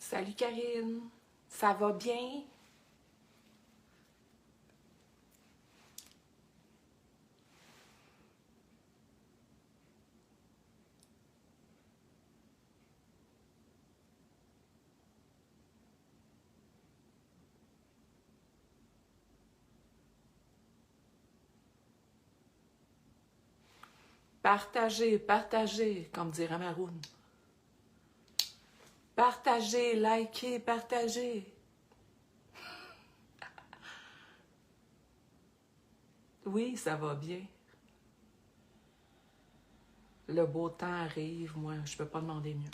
Salut Karine, ça va bien? Partagez, partagez, comme dirait Maroon. Partagez, likez, partagez. Oui, ça va bien. Le beau temps arrive, moi, je peux pas demander mieux.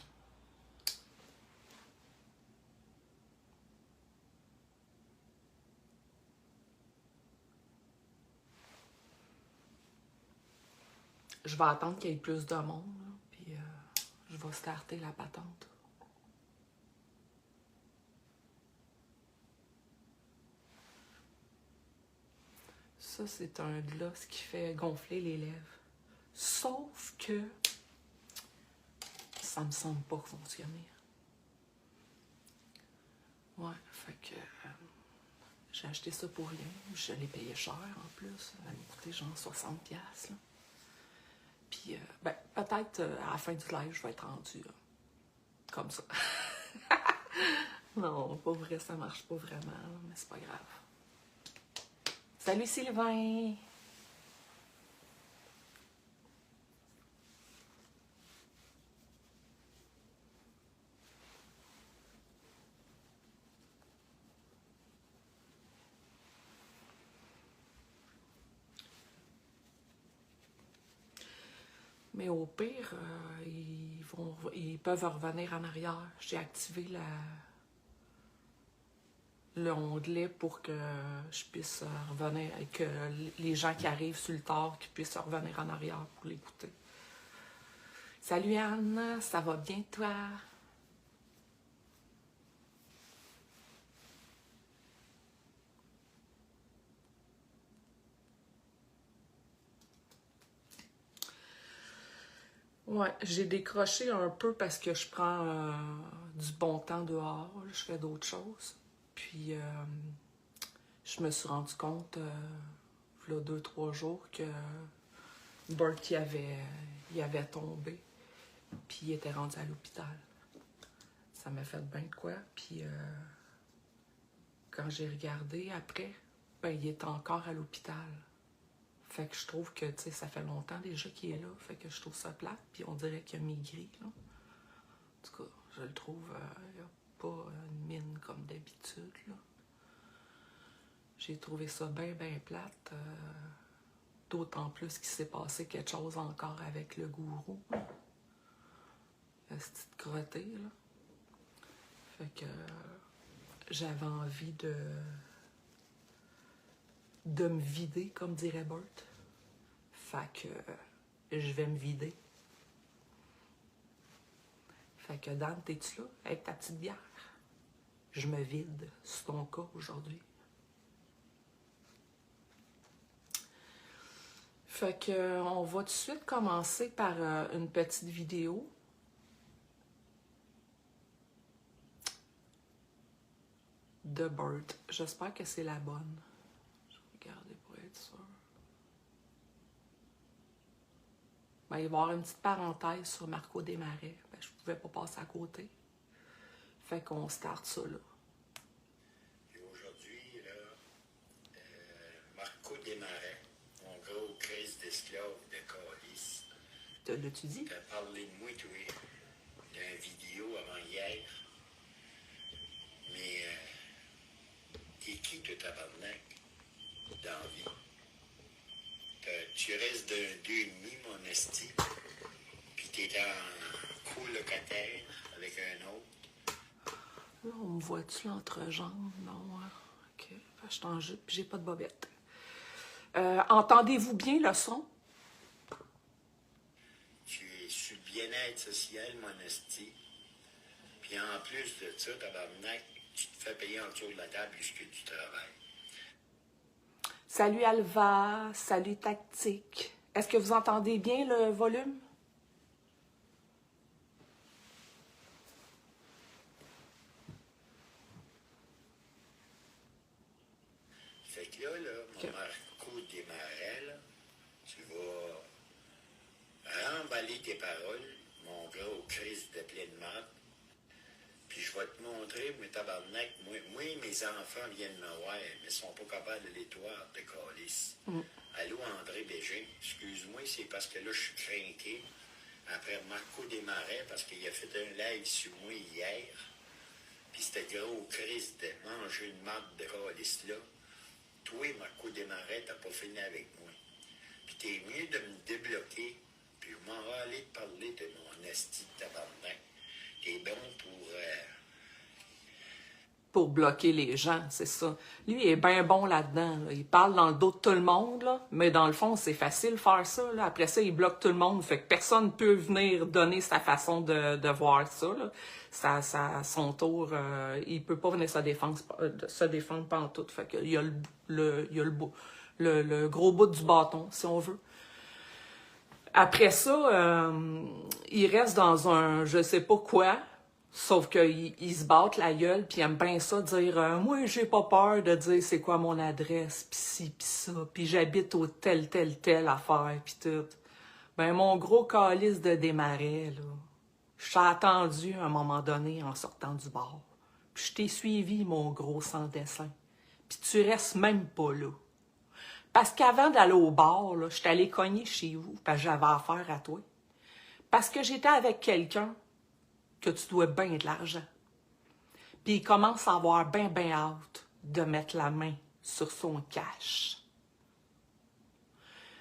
Je vais attendre qu'il y ait plus de monde, là, puis je vais starter la patente. Ça, c'est un gloss qui fait gonfler les lèvres. Sauf que ça me semble pas fonctionner. Ouais, fait que j'ai acheté ça pour rien. Je l'ai payé cher en plus. Ça m'a coûté genre 60$. Là. Puis, ben, peut-être à la fin du live, je vais être rendue comme ça. Non, pas vrai, ça marche pas vraiment, mais c'est pas grave. Salut Sylvain! Mais au pire, ils peuvent revenir en arrière. J'ai activé le onglet pour que je puisse revenir, et que les gens qui arrivent sur le tard qui puissent revenir en arrière pour l'écouter. Salut Anne, ça va bien toi? Ouais, j'ai décroché un peu parce que je prends du bon temps dehors, je fais d'autres choses. Puis je me suis rendu compte, il y a 2-3 jours, que Bert il avait tombé, puis il était rendu à l'hôpital. Ça m'a fait bien de quoi, puis quand j'ai regardé après, ben il est encore à l'hôpital. Fait que je trouve que, tu sais, ça fait longtemps déjà qu'il est là, fait que je trouve ça plate, puis on dirait qu'il a maigri, là. En tout cas, je le trouve, il n'a pas une mine comme d'habitude, là. J'ai trouvé ça bien, bien plate. D'autant plus qu'il s'est passé quelque chose encore avec le gourou. La petite crottée, là. Fait que j'avais envie de me vider, comme dirait Bert. Fait que je vais me vider. Fait que Dan, t'es-tu là avec ta petite bière? Je me vide sur ton cas aujourd'hui. Fait que on va tout de suite commencer par une petite vidéo. De Bert. J'espère que c'est la bonne. Je vais regarder pour être sûr. Ben, il va y avoir une petite parenthèse sur Marco Desmarais. Ben, je ne pouvais pas passer à côté. Fait qu'on starte ça là. Et aujourd'hui, là, Marco Desmarais, mon gros crise d'esclave de calice, L'as-tu dit? qui a parlé de moi, tu vois, d'une vidéo avant hier. Mais t'es qui, toi, tabarnak, dans la vie? Tu restes d'un 2,5, mon esti, puis t'es en colocataire avec un autre. Là, on me voit-tu l'entrejambe? Non, hein? OK. Fait que je suis en jupe, puis j'ai pas de bobette. Entendez-vous bien le son? Tu es sur le bien-être social, mon esti. Puis en plus de ça, tabarnak, tu te fais payer en dessous de la table jusque du travail. Salut Alva, salut Tactique. Est-ce que vous entendez bien le volume? Nick, là, OK. mon Marco Desmarais, là, tu vas emballer tes paroles, mon gros Christ de pleine marde. Puis je vais te montrer, mes tabarnak, moi, mes enfants viennent me voir, mais ils sont pas capables de les voir, de calice. Allô, André Bégin, excuse-moi, c'est parce que là, je suis craqué après Marco Desmarais, parce qu'il a fait un live sur moi hier. Puis c'était gros Christ de manger une marde de calice là. Toi, Marco Desmarais, t'as pas fini avec moi. Puis t'es mieux de me débloquer, puis je m'en vais aller te parler de mon esti de tabarnak. T'es bon Pour bloquer les gens, c'est ça. Lui, il est bien bon là-dedans. Là. Il parle dans le dos de tout le monde, là, mais dans le fond, c'est facile de faire ça. Là. Après ça, il bloque tout le monde. Fait que personne ne peut venir donner sa façon de voir ça. Là. Son tour, il peut pas venir se défendre pantoute. Fait que il y a le gros bout du bâton, si on veut. Après ça, il reste dans un je sais pas quoi, sauf qu'il se battent la gueule, puis il aime bien ça, dire moi, j'ai pas peur de dire c'est quoi mon adresse, pis ci, pis ça, pis j'habite au telle affaire, pis tout. Ben, mon gros calice de Desmarais, là, je t'ai attendu à un moment donné en sortant du bar. Puis je t'ai suivi, mon gros sans dessin. Puis tu restes même pas là. Parce qu'avant d'aller au bar, là, je suis allée cogner chez vous, parce que j'avais affaire à toi. Parce que j'étais avec quelqu'un que tu dois bien de l'argent. Puis il commence à avoir bien hâte de mettre la main sur son cash.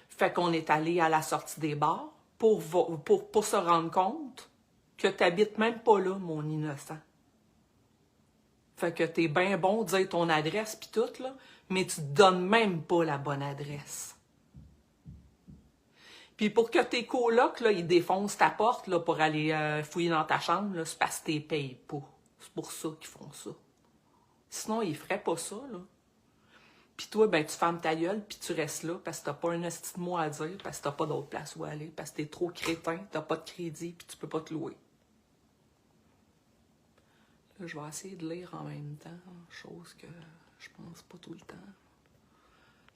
Fait qu'on est allé à la sortie des bars pour se rendre compte que tu n'habites même pas là, mon innocent. Fait que t'es bien bon de dire ton adresse pis tout, là, mais tu te donnes même pas la bonne adresse. Puis pour que tes colocs, là, ils défoncent ta porte là, pour aller fouiller dans ta chambre, là, c'est parce que t'es payes pas. C'est pour ça qu'ils font ça. Sinon, ils feraient pas ça, là. Puis toi, ben, tu fermes ta gueule, puis tu restes là, parce que t'as pas un esti de mot à dire, parce que t'as pas d'autre place où aller, parce que t'es trop crétin, t'as pas de crédit, puis tu peux pas te louer. Là, je vais essayer de lire en même temps, chose que je pense pas tout le temps.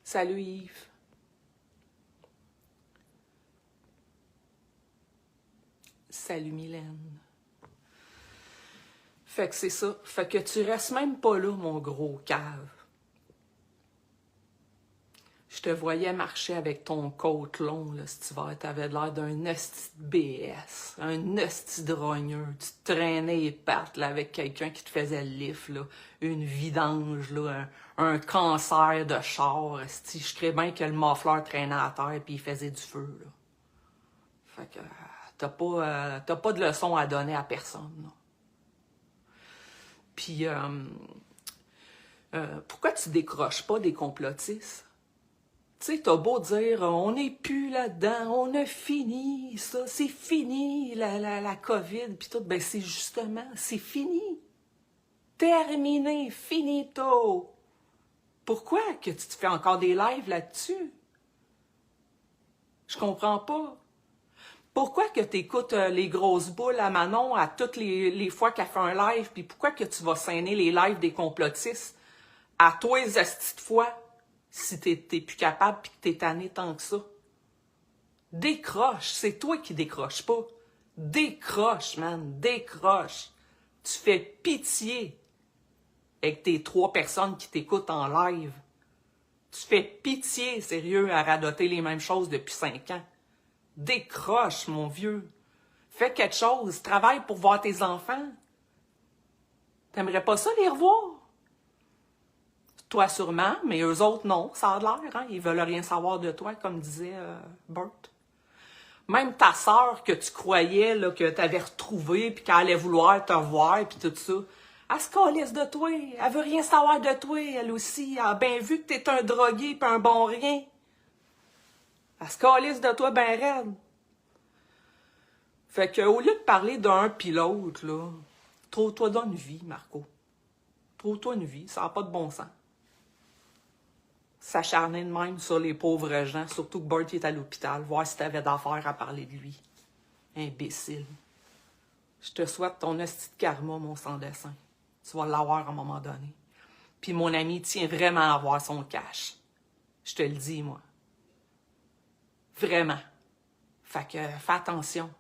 Salut Yves. Salut Mylène. Fait que c'est ça. Fait que tu restes même pas là, mon gros cave. Je te voyais marcher avec ton côte long, là, cet hiver. T'avais l'air d'un esti de BS, un esti de rogneux. Tu te traînais les pattes, là, avec quelqu'un qui te faisait le lift, là. Une vidange, là, un cancer de char, esti. Je crée bien que le mofleur traînait à terre puis il faisait du feu, là. Fait que t'as pas de leçon à donner à personne, là. Puis, pourquoi tu décroches pas des complotistes? Tu sais, t'as beau dire, on n'est plus là-dedans, on a fini ça, c'est fini la COVID, puis tout. Ben, c'est justement, c'est fini. Terminé, finito. Pourquoi que tu te fais encore des lives là-dessus? Je comprends pas. Pourquoi que tu écoutes les grosses boules à Manon à toutes les fois qu'elle fait un live, puis pourquoi que tu vas scéner les lives des complotistes à toi les astis de fois si t'es plus capable puis que t'es tanné tant que ça? Décroche, c'est toi qui décroches pas. Décroche, man, décroche. Tu fais pitié avec tes 3 personnes qui t'écoutent en live. Tu fais pitié, sérieux, à radoter les mêmes choses depuis 5 ans. Décroche, mon vieux. Fais quelque chose. Travaille pour voir tes enfants. T'aimerais pas ça les revoir? Toi sûrement, mais eux autres non. Ça a l'air, hein? Ils veulent rien savoir de toi, comme disait Bert. Même ta sœur que tu croyais là, que t'avais retrouvée puis qu'elle allait vouloir te revoir puis tout ça, elle se calisse de toi. Elle veut rien savoir de toi, elle aussi. Elle a bien vu que t'es un drogué puis un bon rien. Elle se calisse de toi ben raide. Fait que au lieu de parler d'un pis l'autre, là, trouve-toi dans une vie, Marco. Trouve-toi une vie, ça n'a pas de bon sens. S'acharner de même sur les pauvres gens, surtout que Bart est à l'hôpital, voir si t'avais d'affaires à parler de lui. Imbécile. Je te souhaite ton esti de karma, mon sans-dessin. Tu vas l'avoir à un moment donné. Puis mon ami tient vraiment à avoir son cash. Je te le dis, moi. Vraiment. Fait que fais attention.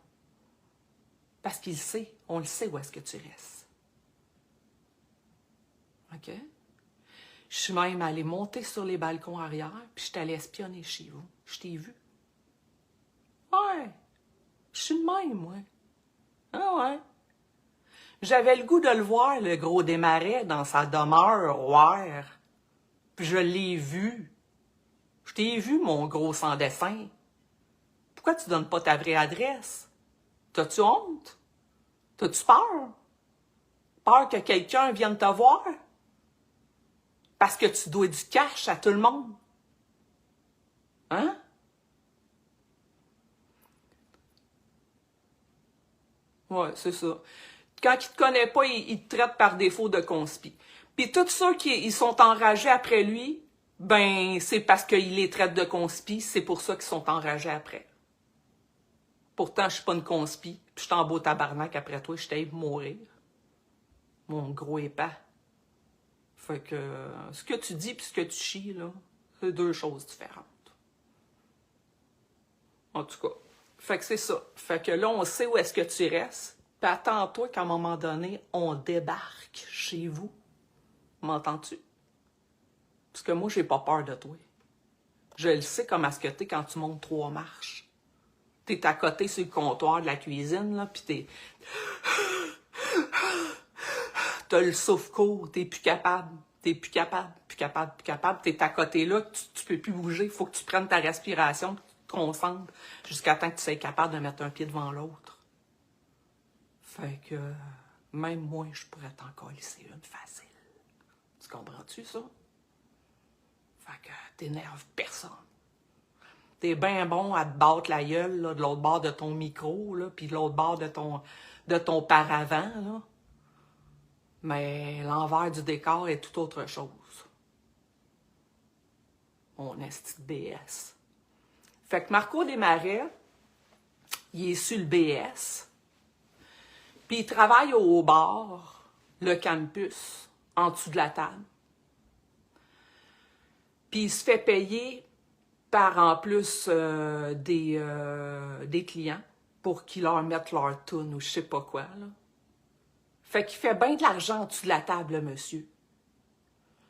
Parce qu'il sait, on le sait où est-ce que tu restes. OK? Je suis même allée monter sur les balcons arrière, puis je suis allée espionner chez vous. Je t'ai vu. Ouais. Je suis de même, moi. Ah ouais. J'avais le goût de le voir, le gros Desmarais, dans sa demeure, ouais. Puis je l'ai vu. Je t'ai vu, mon gros sans dessin. Pourquoi tu donnes pas ta vraie adresse? T'as-tu honte? T'as-tu peur? Peur que quelqu'un vienne te voir? Parce que tu dois du cash à tout le monde. Hein? Ouais, c'est ça. Quand il te connaît pas, il te traite par défaut de conspi. Puis tous ceux qui ils sont enragés après lui, ben c'est parce qu'il les traite de conspi, c'est pour ça qu'ils sont enragés après. Pourtant, je suis pas une conspi, puis je suis en beau tabarnak après toi, je t'aille mourir. Mon gros épais. Fait que ce que tu dis puis ce que tu chies, là, c'est deux choses différentes. En tout cas. Fait que c'est ça. Fait que là, on sait où est-ce que tu restes. Puis attends-toi qu'à un moment donné, on débarque chez vous. M'entends-tu? Parce que moi, j'ai pas peur de toi. Je le sais comment est-ce que t'es quand tu montes 3 marches. T'es à côté sur le comptoir de la cuisine, là, pis t'as le souffle court, t'es plus capable. T'es plus capable. T'es à côté là, tu peux plus bouger. Faut que tu prennes ta respiration, que tu te concentres jusqu'à temps que tu sois capable de mettre un pied devant l'autre. Fait que même moi, je pourrais t'en colisser une facile. Tu comprends-tu ça? Fait que t'énerves personne. T'es bien bon à te battre la gueule là, de l'autre bord de ton micro, là, puis de l'autre bord de ton paravent, là. Mais l'envers du décor est tout autre chose. On est BS. Fait que Marco Desmarais, il est sur le BS, puis il travaille au bar, le campus, en dessous de la table. Puis il se fait payer par en plus des clients pour qu'ils leur mettent leur toune ou je sais pas quoi, là. Fait qu'il fait bien de l'argent en dessous de la table, le monsieur.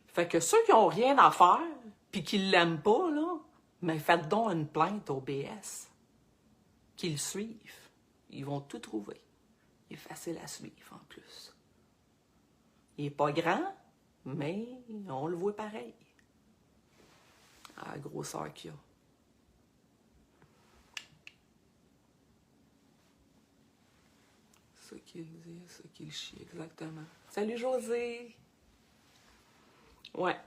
Fait que ceux qui ont rien à faire, puis qui l'aiment pas, là, mais faites donc une plainte au BS. Qu'ils le suivent. Ils vont tout trouver. Il est facile à suivre, en plus. Il est pas grand, mais on le voit pareil. À la grosseur qu'il a. Ça qu'il dit, ça qu'il chie, exactement. Salut, José! Ouais.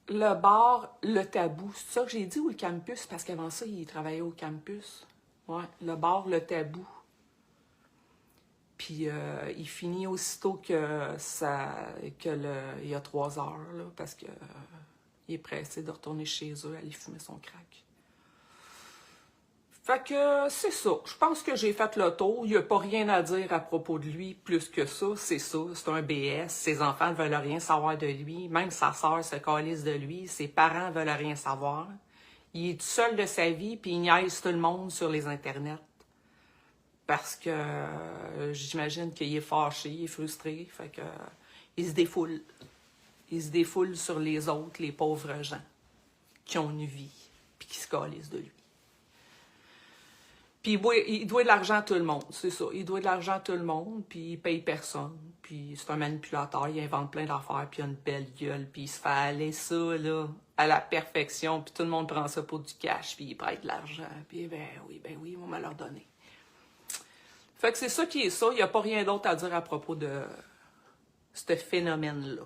Le bar, le tabou, c'est ça que j'ai dit ou le campus? Parce qu'avant ça, il travaillait au campus. Ouais, le bar, le tabou. Puis il finit aussitôt que il y a 3 heures, là, parce que il est pressé de retourner chez eux, aller fumer son crack. Fait que c'est ça. Je pense que j'ai fait le tour. Il n'y a pas rien à dire à propos de lui plus que ça. C'est ça. C'est un BS. Ses enfants ne veulent rien savoir de lui. Même sa sœur se calisse de lui. Ses parents ne veulent rien savoir. Il est tout seul de sa vie, puis il niaise tout le monde sur les internets. Parce que j'imagine qu'il est fâché, il est frustré. Fait que il se défoule. Il se défoule sur les autres, les pauvres gens qui ont une vie, puis qui se calissent de lui. Puis il doit de l'argent à tout le monde, c'est ça. Il doit de l'argent à tout le monde, puis il paye personne. Puis c'est un manipulateur, il invente plein d'affaires, puis il a une belle gueule, puis il se fait aller ça, là, à la perfection, puis tout le monde prend ça pour du cash, puis il prête de l'argent, puis ben oui, on va me leur donner. Fait que c'est ça qui est ça, il n'y a pas rien d'autre à dire à propos de ce phénomène-là.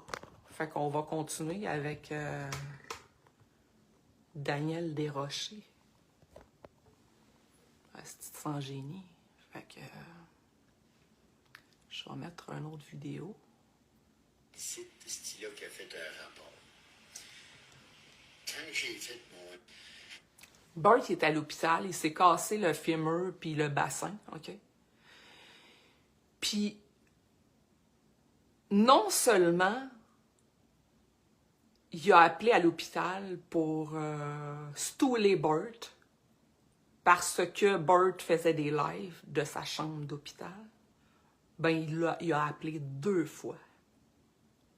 Fait qu'on va continuer avec Daniel Desrochers. C'est sans génie. Fait que je vais mettre une autre vidéo. C'est ce là qui a fait un rapport. Quand j'ai fait mon... Bart il est à l'hôpital, il s'est cassé le fémur puis le bassin, OK? Puis non seulement il a appelé à l'hôpital pour stouler Bert parce que Bert faisait des lives de sa chambre d'hôpital. Ben, il a appelé 2 fois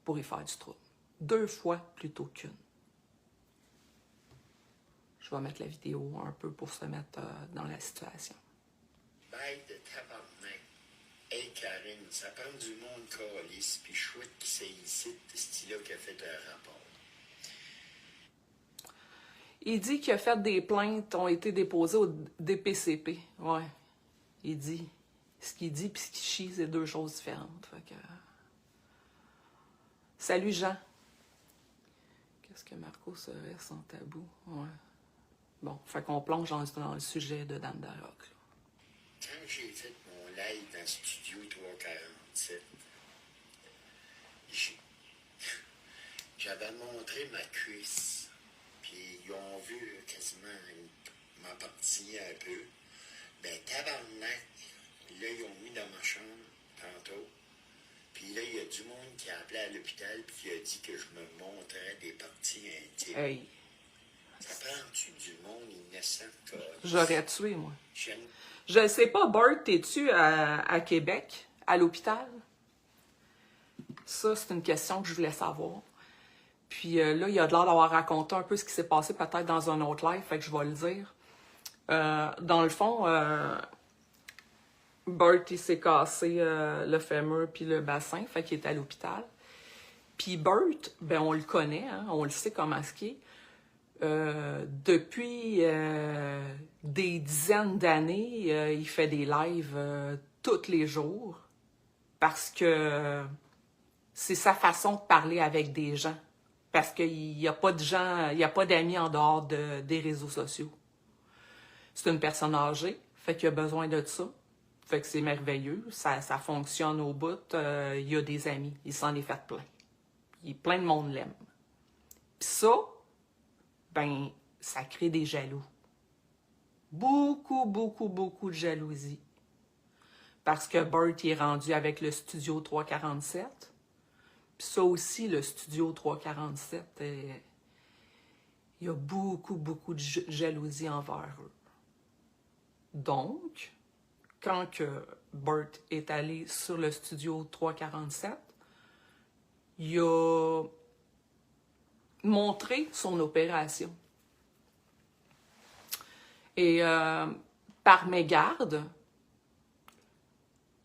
pour y faire du trouble. 2 fois plutôt qu'une. Je vais mettre la vidéo un peu pour se mettre dans la situation. Bête de tabarnak. Hey Karine, ça prend du monde calice, puis chouette qui s'est ici de ce style-là qui a fait un rapport. Il dit qu'il a fait des plaintes ont été déposées au DPCP. Ouais. Il dit. Ce qu'il dit et ce qu'il chie, c'est 2 choses différentes. Fait que... Salut Jean. Qu'est-ce que Marco serait sans tabou? Ouais. Bon, fait qu'on plonge dans le sujet de Dan Darroch. Quand j'ai fait mon live dans Studio 347, j'avais montré ma cuisse. Puis ils ont vu quasiment ma partie un peu. Ben tabarnak, là ils ont mis dans ma chambre tantôt. Puis là, il y a du monde qui a appelé à l'hôpital puis qui a dit que je me montrais des parties intimes. Hey. Ça prend-tu du monde innocent comme ça? J'aurais tué, moi. J'aime. Je sais pas, Bert, t'es-tu à Québec, à l'hôpital? Ça, c'est une question que je voulais savoir. Puis là, il a l'air d'avoir raconté un peu ce qui s'est passé peut-être dans un autre live, fait que je vais le dire. Dans le fond, Bert, il s'est cassé le fémur puis le bassin, fait qu'il est à l'hôpital. Puis Bert, ben on le connaît, hein, on le sait comment ce qu'il est. Depuis des dizaines d'années, il fait des lives tous les jours parce que c'est sa façon de parler avec des gens. Parce qu'il n'y a pas de gens, il n'y a pas d'amis en dehors des réseaux sociaux. C'est une personne âgée, fait qu'il a besoin de ça. Fait que c'est merveilleux, ça fonctionne au bout. Il y a des amis, il s'en est fait plein. Plein de monde l'aime. Puis ça, ben, ça crée des jaloux. Beaucoup, beaucoup, beaucoup de jalousie. Parce que Bert il est rendu avec le Studio 347. Puis ça aussi, le Studio 347, il y a beaucoup, beaucoup de jalousie envers eux. Donc, quand que Bert est allé sur le Studio 347, il a montré son opération. Et par mégarde,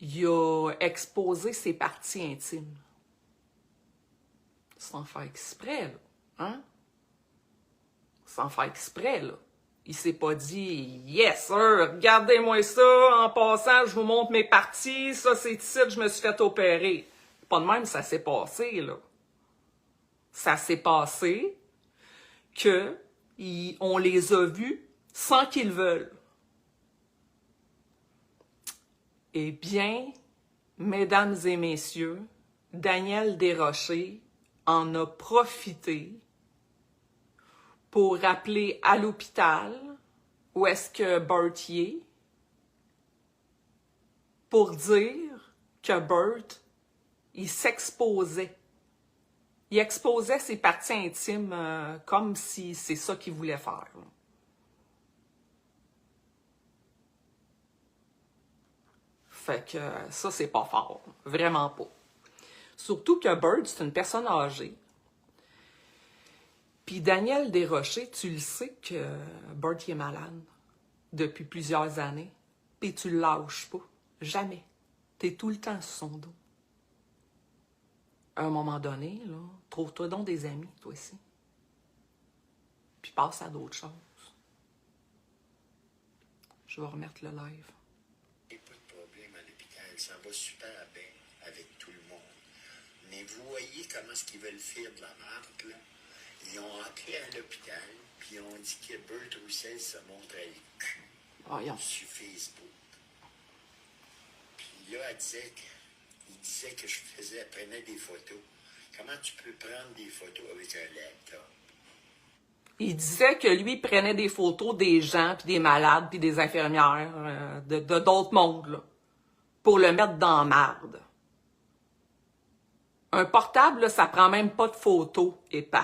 il a exposé ses parties intimes. Sans faire exprès, là. Hein? Sans faire exprès, là. Il s'est pas dit « Yes, sir, regardez-moi ça, en passant, je vous montre mes parties, ça, c'est ici, je me suis fait opérer. » Pas de même, ça s'est passé, là. Ça s'est passé que on les a vus sans qu'ils veulent. Eh bien, mesdames et messieurs, Daniel Desrochers en a profité pour appeler à l'hôpital où est-ce que Bert y est, pour dire que Bert, il s'exposait. Il exposait ses parties intimes comme si c'est ça qu'il voulait faire. Fait que ça, c'est pas fort. Vraiment pas. Surtout que Bert, c'est une personne âgée. Puis Daniel Desrochers, tu le sais que Bert il est malade depuis plusieurs années. Puis tu le lâches pas. Jamais. T'es tout le temps sur son dos. À un moment donné, là, trouve-toi donc des amis, toi aussi. Puis passe à d'autres choses. Je vais remettre le live. Il n'y a pas de problème à l'hôpital, ça va super bien avec tout le monde. Mais vous voyez comment est-ce qu'ils veulent faire de la merde, là? Ils ont appelé à l'hôpital, puis ils ont dit que Bert Roussel se montrait le cul sur Facebook. Puis là, il disait que je prenais des photos. Comment tu peux prendre des photos avec un laptop? Il disait que lui prenait des photos des gens, puis des malades, puis des infirmières, de d'autres mondes, là, pour le mettre dans la marde. Un portable, là, ça prend même pas de photos, épais.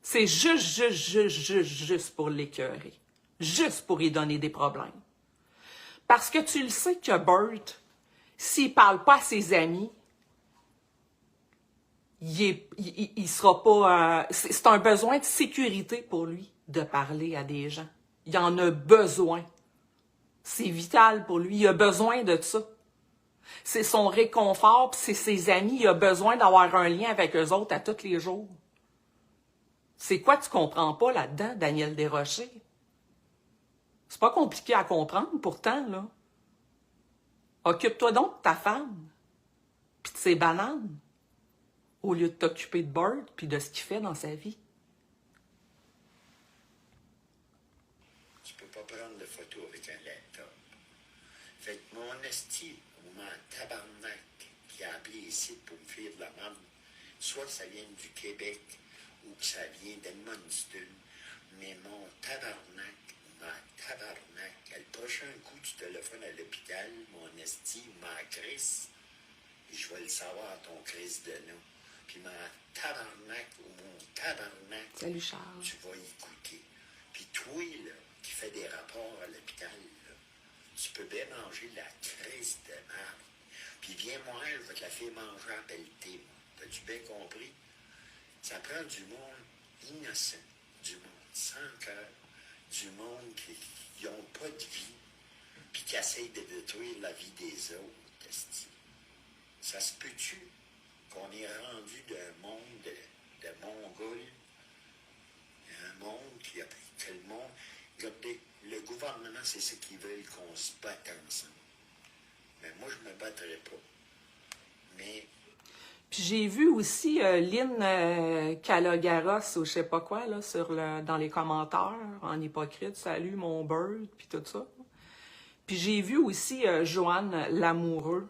C'est juste pour l'écœurer. Juste pour y donner des problèmes. Parce que tu le sais que Bert, s'il parle pas à ses amis, il sera pas... c'est un besoin de sécurité pour lui de parler à des gens. Il en a besoin. C'est vital pour lui. Il a besoin de ça. C'est son réconfort, puis c'est ses amis. Il a besoin d'avoir un lien avec eux autres à tous les jours. C'est quoi tu comprends pas là-dedans, Daniel Desrochers? C'est pas compliqué à comprendre, pourtant, là. Occupe-toi donc de ta femme, puis de ses bananes, au lieu de t'occuper de Bert, puis de ce qu'il fait dans sa vie. Tu peux pas prendre de photos avec un laptop. Fait que mon esti, ou mon tabarnak, qui a appelé ici pour me faire de la merde, soit que ça vient du Québec, ou que ça vient d'Edmundston, mais mon tabarnak, le prochain coup tu téléphones à l'hôpital, mon esti ou ma Chris, et je vais le savoir, ton Chris de nous. Puis ma tabarnak ou mon tabarnak, salut Charles, tu vas y goûter. Puis toi, là, qui fais des rapports à l'hôpital, là, tu peux bien manger la Chris de merde. Puis viens moi, je vais te la faire manger à pelleter, moi. T'as-tu bien compris? Ça prend du monde innocent, du monde sans cœur, du monde qui n'ont pas de vie, puis qui essayent de détruire la vie des autres. Esti. Ça se peut-tu qu'on est rendu d'un monde de Mongols, un monde qui a que le monde. Regardez, le gouvernement, c'est ce qu'ils veulent qu'on se batte ensemble. Mais moi, je ne me battrai pas. Mais. Puis j'ai vu aussi Lynn Calagaros ou je sais pas quoi là dans les commentaires en hypocrite, salut mon bird puis tout ça. Puis j'ai vu aussi Joanne Lamoureux.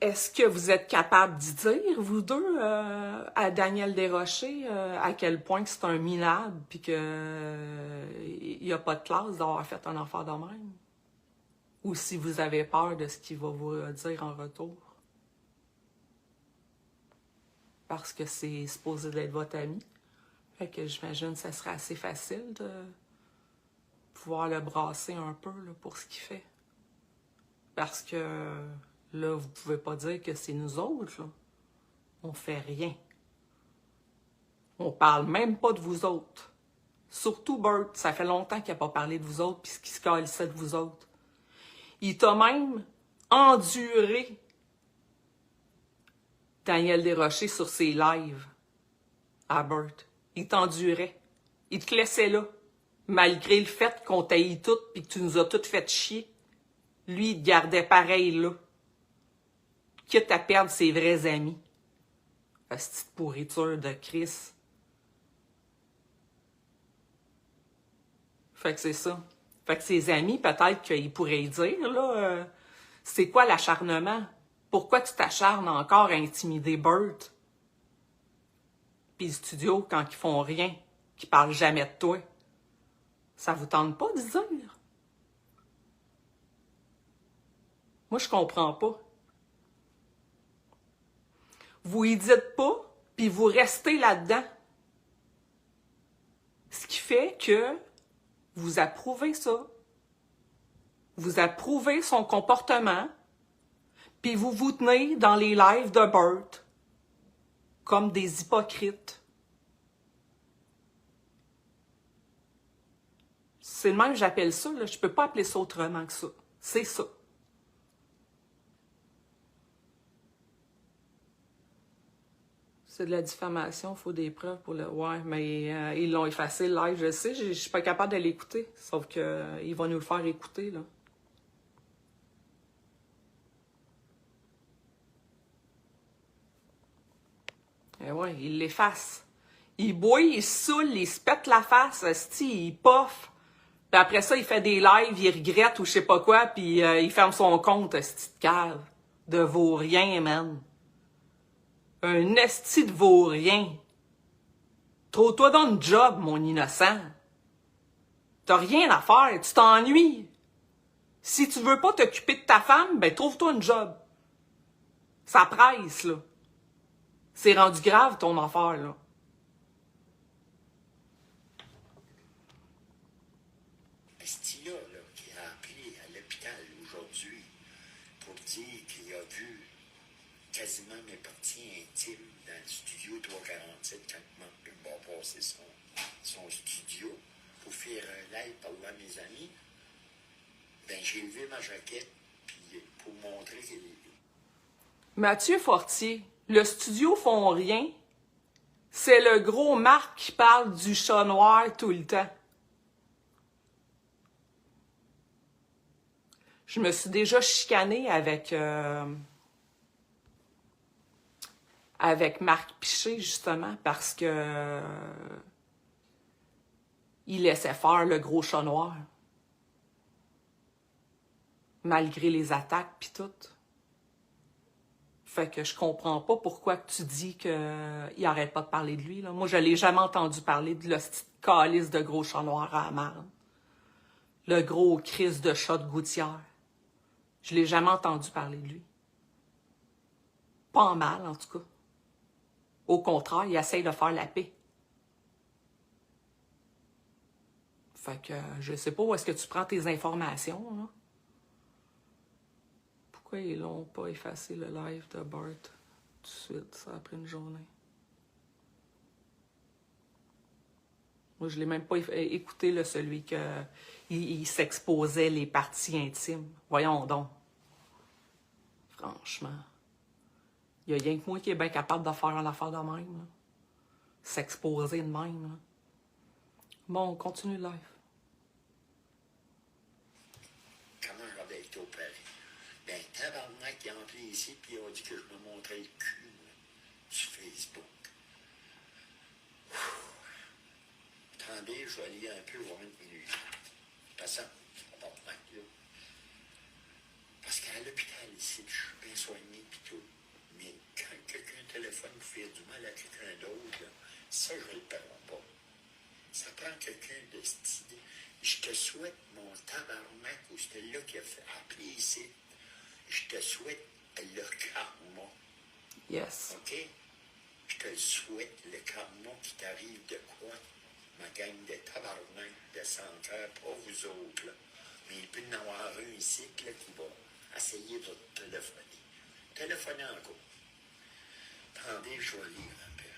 Est-ce que vous êtes capable d'y dire, vous deux, à Daniel Desrochers, à quel point que c'est un minable puis que il n'y a pas de classe d'avoir fait un enfant de même? Ou si vous avez peur de ce qu'il va vous dire en retour. Parce que c'est supposé d'être votre ami. Fait que j'imagine que ça serait assez facile de pouvoir le brasser un peu là, pour ce qu'il fait. Parce que là, vous pouvez pas dire que c'est nous autres. Là. On fait rien. On parle même pas de vous autres. Surtout Bert, ça fait longtemps qu'il n'a pas parlé de vous autres puis qu'il se calissait de vous autres. Il t'a même enduré Daniel Desrochers sur ses lives à Bert. Il t'endurait. Il te laissait là. Malgré le fait qu'on t'haït toutes et que tu nous as toutes fait chier. Lui, il te gardait pareil là. Quitte à perdre ses vrais amis. La petite pourriture de Chris. Fait que c'est ça. Fait que ses amis, peut-être qu'ils pourraient dire, là, c'est quoi l'acharnement? Pourquoi tu t'acharnes encore à intimider Bert? Puis le studio, quand ils font rien, qu'ils parlent jamais de toi, ça vous tente pas de dire? Moi, je comprends pas. Vous y dites pas, puis vous restez là-dedans. Ce qui fait que vous approuvez ça. Vous approuvez son comportement, puis vous vous tenez dans les lives de Bert comme des hypocrites. C'est le même que j'appelle ça, là. Je peux pas appeler ça autrement que ça. C'est ça. C'est de la diffamation, il faut des preuves pour le... Ouais, mais ils l'ont effacé le live, je sais, je suis pas capable de l'écouter. Sauf que ils vont nous le faire écouter, là. Eh ouais, ils l'effacent. Il boit, il saoule, il se pète la face, esti, il poffe. Puis après ça, il fait des lives, il regrette ou je sais pas quoi, puis il ferme son compte, esti de cave. De vaurien, man. Un esti de vaurien. Trouve-toi dans le job, mon innocent. T'as rien à faire, tu t'ennuies. Si tu veux pas t'occuper de ta femme, ben trouve-toi un job. Ça presse, là. C'est rendu grave, ton affaire, là. Esti-là, là, qui a appelé à l'hôpital aujourd'hui pour dire qu'il a vu quasiment mes parties intimes dans le studio 347 quand il m'a passé son studio pour faire un live parlant à mes amis. Ben, j'ai levé ma jaquette puis pour montrer qu'il... Mathieu Fortier, le studio font rien. C'est le gros Marc qui parle du chat noir tout le temps. Je me suis déjà chicanée avec Marc Piché, justement, parce que il laissait faire le gros chat noir. Malgré les attaques pis tout. Fait que je comprends pas pourquoi tu dis qu'il arrête pas de parler de lui. Là. Moi, je l'ai jamais entendu parler de la petite calice de gros chat noir à la marne. Le gros Christ de chat de gouttière. Je l'ai jamais entendu parler de lui. Pas en mal, en tout cas. Au contraire, il essaye de faire la paix. Fait que je sais pas où est-ce que tu prends tes informations, là. Pourquoi ils l'ont pas effacé le live de Bart tout de suite, ça a pris une journée? Moi, je l'ai même pas écouté, là, celui que il s'exposait les parties intimes. Voyons donc. Franchement. Il y a rien que moi qui est bien capable de faire une affaire de même. S'exposer de même. Là. Bon, on continue le live. Comment j'avais été opéré? Ben, tabarnak, ils ont appelé ici, puis ils ont dit que je me montrais le cul là, sur Facebook. Attendez, je vais aller un peu voir une minute. Passant, tabarnak, là. Parce qu'à l'hôpital ici, je suis bien soigné, puis tout. Mais quand quelqu'un téléphone pour faire du mal à quelqu'un d'autre, là, ça, je ne le perds pas. Ça prend quelqu'un de stylé. Je te souhaite mon tabarnak, ou c'était là qui a fait appeler ici. Je te souhaite le karma. Yes. OK? Je te souhaite le karma qui t'arrive de quoi? Ma gang de tabarnak de centre pour vous autres. Là. Mais il peut y en avoir un ici là, qui va essayer de téléphoner. Téléphonez encore. Attendez, je vais lire un peu.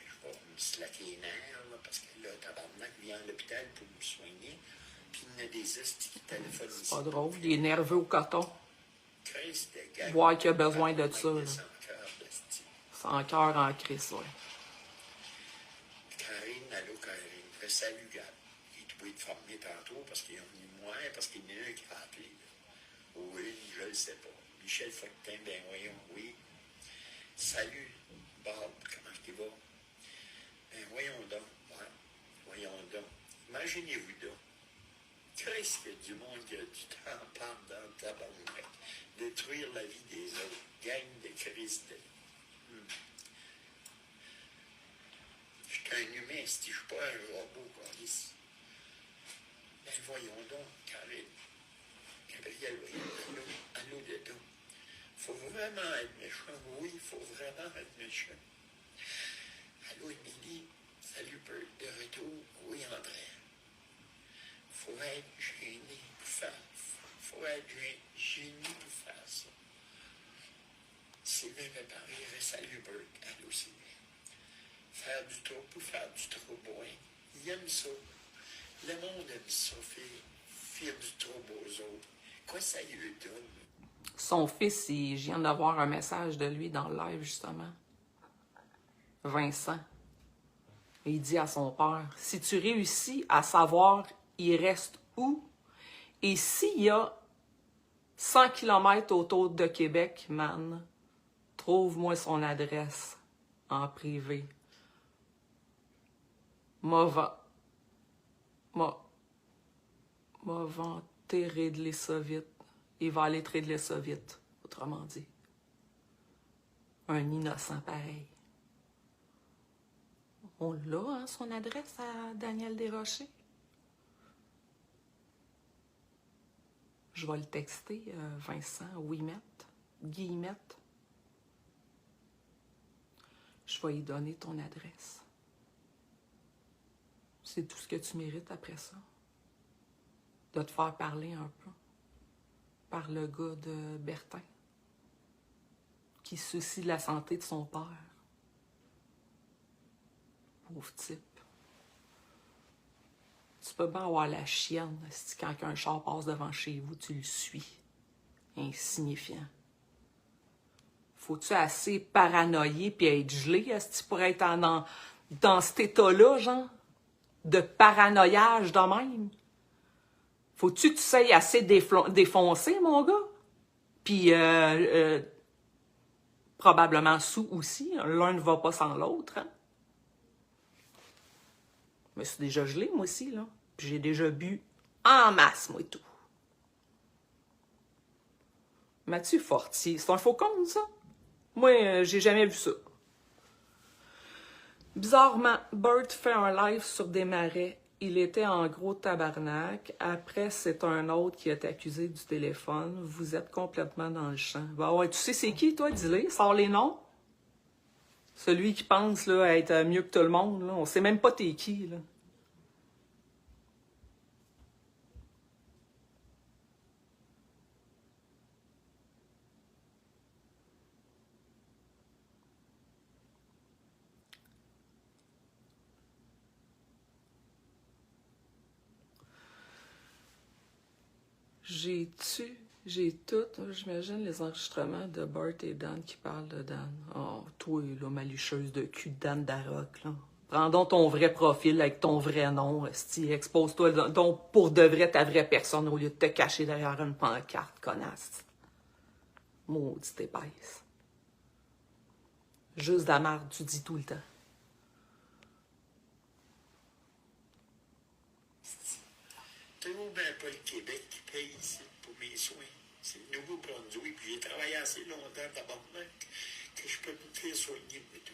Je vais me slacker les nerfs, là, parce que là, tabarnak vient à l'hôpital pour me soigner. Puis il y en a des hosties qui téléphonent ici. C'est pas drôle, il est nerveux au coton. Christ de gars. Voir qu'il a besoin de ça. Là. Sans cœur, d'hostie. Sans cœur en crise, ouais. Karine, allô Karine. Fait salut, gars. Il doit être formé tantôt parce qu'ils ont mis moins, parce qu'il y en a un qui a appelé. Là. Oui, je le sais pas. Michel Fortin, ben voyons, oui. Salut, Bob, comment tu vas? Ben voyons donc, ouais. Voyons donc. Imaginez-vous donc. Qu'est-ce qu'il y a du monde qui a du temps à perdre dans le tabarnak? Détruire la vie des autres. Gang de Christ. Je suis un humain, si je suis pas un robot, Carlis. Ben voyons donc, Karine. Gabriel, allô, allô, dedans. Faut vraiment être méchant, oui, il faut vraiment être méchant. Allô, Émilie, salut, Bert, de retour. Oui, André. Faut être gêné pour faire. Faut être gêné pour faire ça. Sylvain me parler, salut, Bert. Allô, Sylvain. Faire du trop pour faire du trop, ouais. Il aime ça. Le monde aime ça, faire du trop aux autres. Quoi ça lui donne? Son fils, je viens d'avoir un message de lui dans le live, justement. Vincent. Il dit à son père, si tu réussis à savoir il reste où, et s'il y a 100 km autour de Québec, man, trouve-moi son adresse en privé. M'a vanté régler ça vite. Il va aller te régler ça vite, autrement dit. Un innocent pareil. On l'a, hein, son adresse à Daniel Desrochers? Je vais le texter, Vincent Guillemette. je vais lui donner ton adresse. C'est tout ce que tu mérites après ça. De te faire parler un peu par le gars de Bertin, qui se soucie de la santé de son père. Pauvre type. Tu peux bien avoir la chienne si quand un char passe devant chez vous, tu le suis. Insignifiant. Faut-tu assez paranoïer puis être gelé pour être dans cet état-là, genre? De paranoïage de même? Faut-tu que tu sois assez défoncé, mon gars? Puis probablement sous aussi. L'un ne va pas sans l'autre, hein? Mais c'est déjà gelé, moi aussi, là. Puis j'ai déjà bu en masse, moi et tout. Mathieu Fortier, c'est un faux compte, ça? Moi, j'ai jamais vu ça. Bizarrement, Bert fait un live sur des marais. Il était en gros tabarnak. Après, c'est un autre qui est accusé du téléphone. Vous êtes complètement dans le champ. Ben ouais, tu sais c'est qui, toi? Dis-le. Sors les noms. Celui qui pense là, être mieux que tout le monde. Là. On sait même pas t'es qui, là. J'ai tout, j'imagine, les enregistrements de Bart et Dan qui parlent de Dan. Oh, toi, là, malicheuse de cul de Dan Darroch, là. Prends donc ton vrai profil avec ton vrai nom, esti. Expose-toi donc pour de vrai ta vraie personne au lieu de te cacher derrière une pancarte, connasse. Maudite épaisse. Juste de la merde, tu dis tout le temps. Toujours bien pas le Québec qui paye ici pour mes soins. C'est le Nouveau-Brunswick, puis j'ai travaillé assez longtemps d'abord que je peux me faire soigner et tout.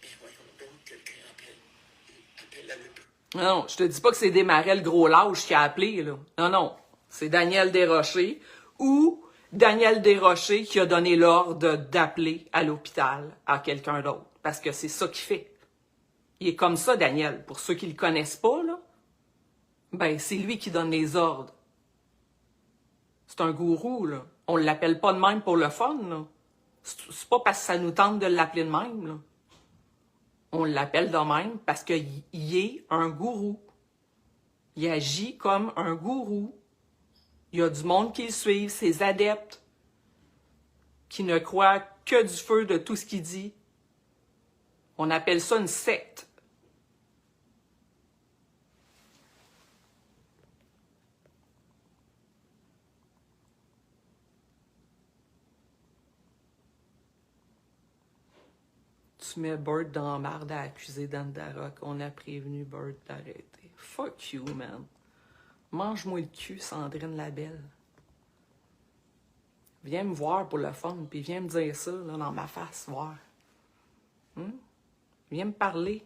Mais voyons donc, quelqu'un appelle à l'hôpital. Non, je te dis pas que c'est Desmarais le gros lâche qui a appelé, là. Non, non. C'est Daniel Desrochers ou Daniel Desrochers qui a donné l'ordre d'appeler à l'hôpital à quelqu'un d'autre. Parce que c'est ça qu'il fait. Il est comme ça, Daniel. Pour ceux qui le connaissent pas, là, ben, c'est lui qui donne les ordres. C'est un gourou, là. On l'appelle pas de même pour le fun, là. C'est pas parce que ça nous tente de l'appeler de même, là. On l'appelle de même parce qu'il est un gourou. Il agit comme un gourou. Il y a du monde qui le suit, ses adeptes, qui ne croient que du feu de tout ce qu'il dit. On appelle ça une secte. Tu mets Bert dans la marde à accuser Dan Darroch. On a prévenu Bert d'arrêter. Fuck you, man. Mange-moi le cul, Sandrine Labelle. Viens me voir pour le fun, puis viens me dire ça là, dans ma face, voir. Viens me parler.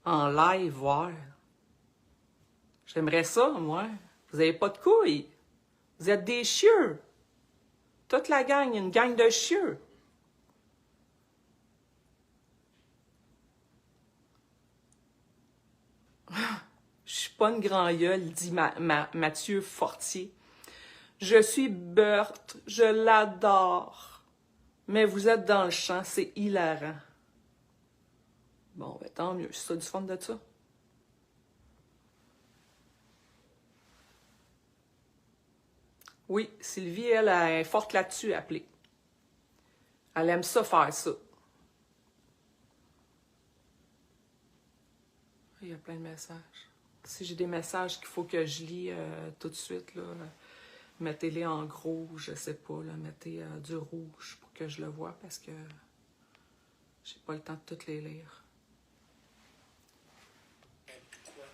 En live, voir. J'aimerais ça, moi. Vous avez pas de couilles. Vous êtes des chieux. Toute la gang, une gang de chieux. Je suis pas une grand gueule, dit Mathieu Fortier. Je suis Bert, je l'adore. Mais vous êtes dans le champ, c'est hilarant. Bon, ben tant mieux, c'est ça du fun de ça. Oui, Sylvie, elle est forte là-dessus, appelée. Elle aime ça faire ça. Il y a plein de messages. Si j'ai des messages qu'il faut que je lis tout de suite, là, mettez-les en gros, je sais pas, là, mettez du rouge pour que je le vois parce que j'ai pas le temps de toutes les lire. Pourquoi?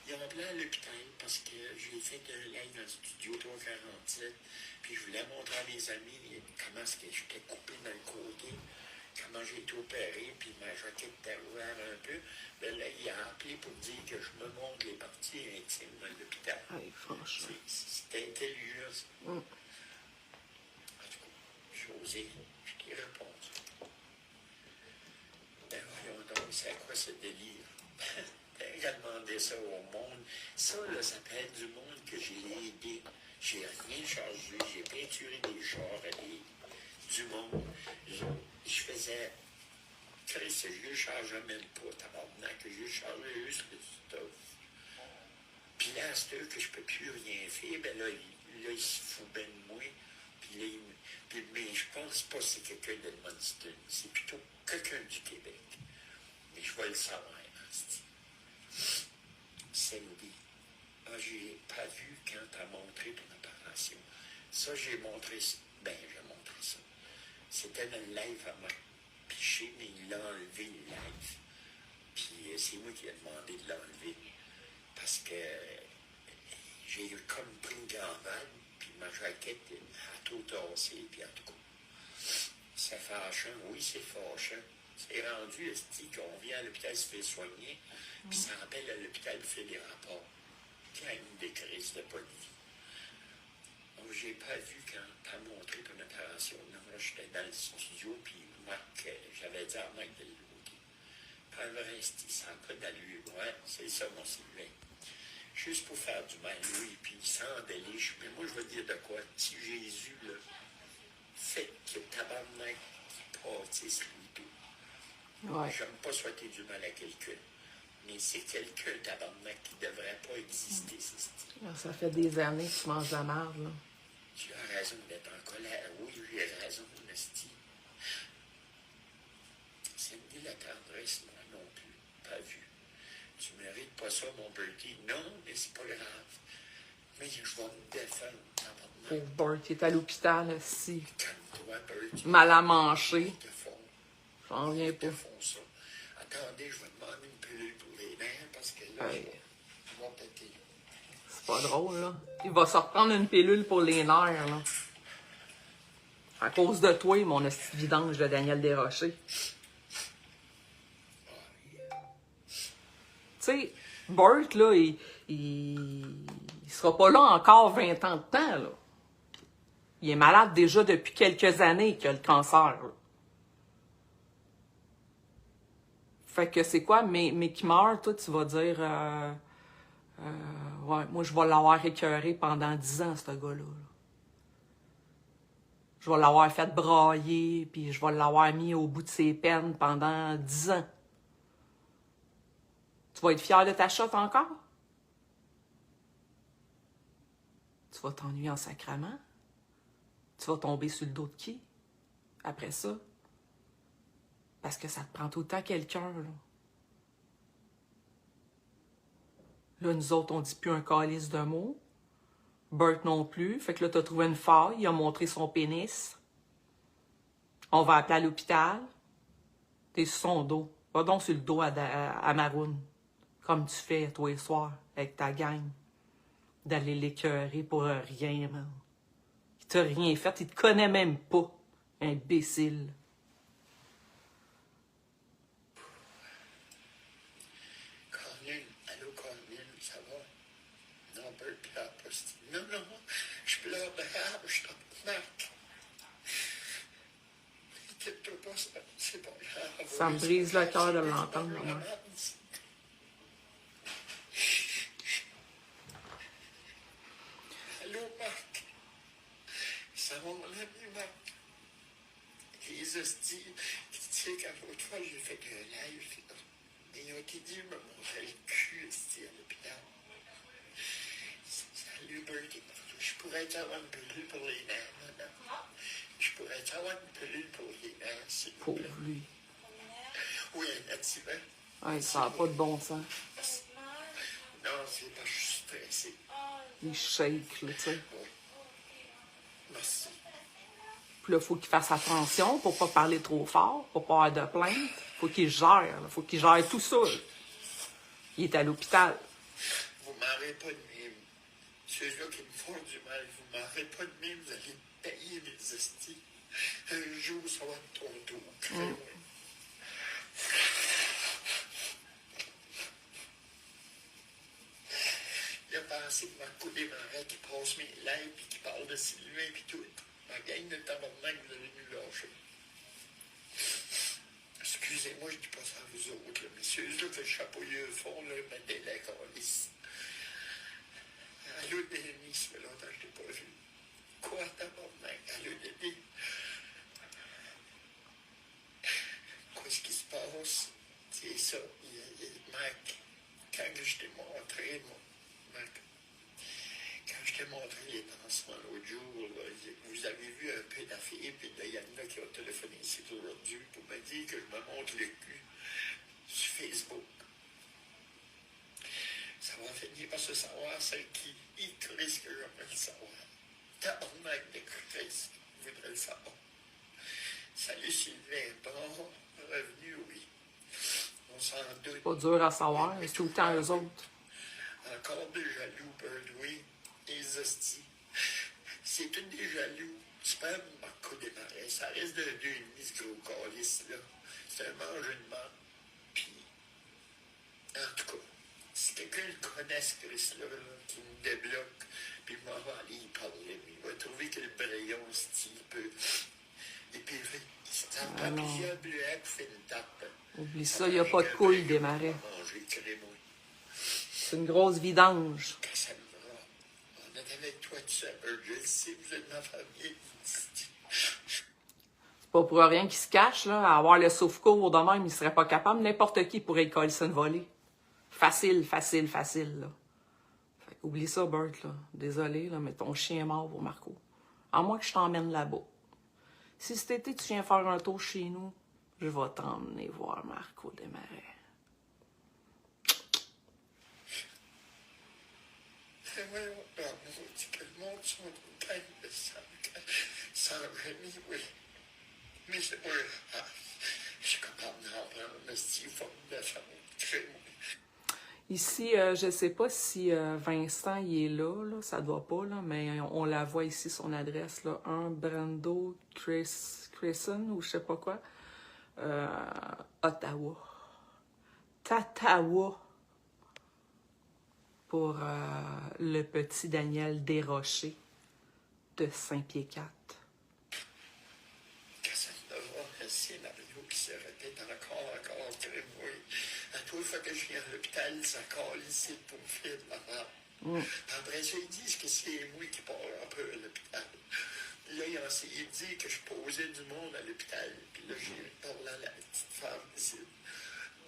Ils ont appelé à l'hôpital parce que j'ai fait un live dans le studio 347, puis je voulais montrer à mes amis comment est-ce que j'étais coupé dans le côté, comment j'ai été opéré, puis ma jaquette était ouverte un peu. Ben là, il a appelé pour dire que je me montre les parties intimes dans l'hôpital. Hey, franchement. C'était intelligent, ça. En tout cas, j'ai osé. J'ai c'est à quoi ce délire? J'ai demandé ça au monde. Ça, là, ça peut être du monde que j'ai aidé. J'ai rien chargé. J'ai peinturé des chars du monde. Je faisais... Christ, je ne chargeais même pas, tabarnak. Je chargeais juste le stuff. Puis là, c'est eux que je ne peux plus rien faire. Ben là, il se fout ben de moi. Puis là, mais je pense pas que c'est quelqu'un de Edmundston. C'est plutôt quelqu'un du Québec. Mais je vais le savoir. Cindy, j'ai pas vu quand tu as montré ton opération. Ça, j'ai montré ça. J'ai montré ça. C'était dans le live à moi. Piché, mais il l'a enlevé le live. Puis c'est moi qui ai demandé de l'enlever. Parce que j'ai comme pris une gambade, puis ma jaquette a tout tassé, puis en tout cas, c'est fâchant. Oui, c'est fâchant. C'est rendu, qu'on vient à l'hôpital se fait soigner, puis ça rappelle à l'hôpital fait des rapports. Quand il y a une des crises de pas de vie. Donc, j'ai pas vu quand tu as montré ton opération. Non, là, j'étais dans le studio, puis j'avais dit à Marc de l'autre. Pas vrai, ça n'a pas d'allure. Ouais, c'est ça, mon Sylvain. Juste pour faire du mal, oui, puis sans déliche. Mais moi, je veux dire de quoi? Si Jésus, là, fait que tabarnak qui pâtisse lui tout. Ouais. J'aime pas souhaiter du mal à quelqu'un. Mais c'est quelqu'un, tabarnak, qui ne devrait pas exister, c'est style. Ça fait des années que tu manges de la merde, là. Tu as raison d'être en colère. Oui, j'ai raison, Nasty. Cindy, la tendresse, moi non plus. Pas vu. Tu mérites pas ça, mon Bertie. Non, mais c'est pas grave. Mais je vais me défendre. Pauvre Bert, il est à l'hôpital, aussi. Calme-toi, Bertie. Mal à manger. J'en reviens pas. Ça. Attendez, je vais demander une pilule pour les nerfs parce que là, je vais péter. C'est pas drôle, là. Il va se reprendre une pilule pour les nerfs, là. À cause de toi, mon esti vidange de Daniel Desrochers. Tu sais, Bert, là, il sera pas là encore 20 ans de temps, là. Il est malade déjà depuis quelques années qu'il a le cancer, là. Fait que c'est quoi, mais qui meurt, toi, tu vas dire, ouais, moi, je vais l'avoir écœuré pendant 10 ans, ce gars-là. Je vais l'avoir fait brailler, puis je vais l'avoir mis au bout de ses peines pendant 10 ans. Tu vas être fier de ta shot encore? Tu vas t'ennuyer en sacrament? Tu vas tomber sur le dos de qui? Après ça? Parce que ça te prend tout le temps quelqu'un, là. Là, nous autres, on dit plus un calice de mots. Bert non plus. Fait que là, t'as trouvé une faille. Il a montré son pénis. On va appeler à l'hôpital. T'es sur son dos. Va donc sur le dos à Maroon. Comme tu fais tous les soirs avec ta gang. D'aller l'écœurer pour rien, man. Il t'a rien fait. Il te connaît même pas. Imbécile. Non, je pleure de rage, je t'en marque. C'est pas grave. Ça me brise le cœur de l'entendre. Allô, Marc? Ça va, mon ami, Marc? Les hosties, tu sais, quand l'autre fois, j'ai fait un live, ils ont été dit, me montrer le cul, hostie, à l'hôpital. Salut, Bertie. Je pourrais avoir une pilule pour les nerfs, madame. Je pourrais avoir une pilule pour les nerfs, s'il vous plaît. Pauvre lui. Oui, un activant. Ouais, ça n'a pas de bon sens. Non, c'est pas que je suis stressé. Il shake, là, tu sais. Oui. Merci. Puis là, il faut qu'il fasse attention pour pas parler trop fort, pour pas avoir de plainte. Faut qu'il gère, là. Faut qu'il gère tout ça, là. Il est à l'hôpital. Vous m'aurez pas de mime. Ceux-là qui me font du mal, vous m'aurez pas de mime, vous allez me payer mes hosties. Un jour, ça va être ton tour. Il a pensé que ma coulée m'arrête qui passe mes lèvres puis qui parle de Sylvain puis tout. Ma gang de tabarnak, vous allez nous lâcher. Excusez-moi, je dis pas ça à vous autres, là, messieurs, là, que le chapeauilleux fond, là, me délègue en lisse. Allô, Denis, ça fait longtemps que je t'ai pas vu. Quoi, tabarnak? Allô, Denis? Qu'est-ce qui se passe? C'est ça. Mac, quand je t'ai montré, Mac, quand je t'ai montré les pansements l'autre jour, là, vous avez vu un peu d'affaires, puis il y en a qui ont téléphoné ici aujourd'hui pour me dire que je me montre le cul sur Facebook. Ça va finir par se savoir c'est qui. Il risque que j'aimerais le savoir. Tabarnak de Chris, je voudrais le savoir. Salut Sylvain, bon, revenu, oui. On s'en doute. Pas dur à savoir, c'est tout le temps eux autres. Encore des jaloux, Bird, oui. Les hosties. C'est une des jaloux. C'est pas un Marco Desmarais. Ça reste de 2,5 ce gros calice-là. C'est un mange une marde. Puis, en tout cas, si quelqu'un le connaît, ce Chris-là, qui me débloque, puis moi, va aller y parler, il va trouver que le braillon, c'est un peu. Et puis, ça me prend plusieurs bleuets pour faire une tape. Oublie ça, il n'y a pas de couilles, Desmarais. Manger le crémeau. C'est une grosse vidange. Quand ça me va, on est avec toi, tu sais, je le sais, vous êtes ma famille. C'est pas pour rien qu'il se cache, là. À avoir le sauve-cours de même, il serait pas capable. N'importe qui pourrait y coller une volée. Facile, facile, facile, là. Fait, oublie ça, Bert, là. Désolé, là, mais ton chien est mort pour Marco. À moins que je t'emmène là-bas. Si cet été, tu viens faire un tour chez nous, je vais t'emmener voir Marco Desmarais. On dit que le monde sont une gang de sans remis, oui. Mais c'est moi, je suis capable d'en prendre, mais s'il faut me faire créer. Ici, je sais pas si Vincent il est là, ça doit pas, là, mais on la voit ici, son adresse, là, 1 Brando Crescent, ou je sais pas quoi, Ottawa. Tatawa. Pour le petit Daniel Desrochers de Saint-Pierre-4. Casanova, un scénario qui se répète encore, très moi. À toute fois que je viens à l'hôpital, ça colle ici pour me faire de la merde. Après ça, ils disent que c'est moi qui pars un peu à l'hôpital. Là, ils ont essayé de dire que je posais du monde à l'hôpital. Puis là, j'ai parlé à la petite femme ici.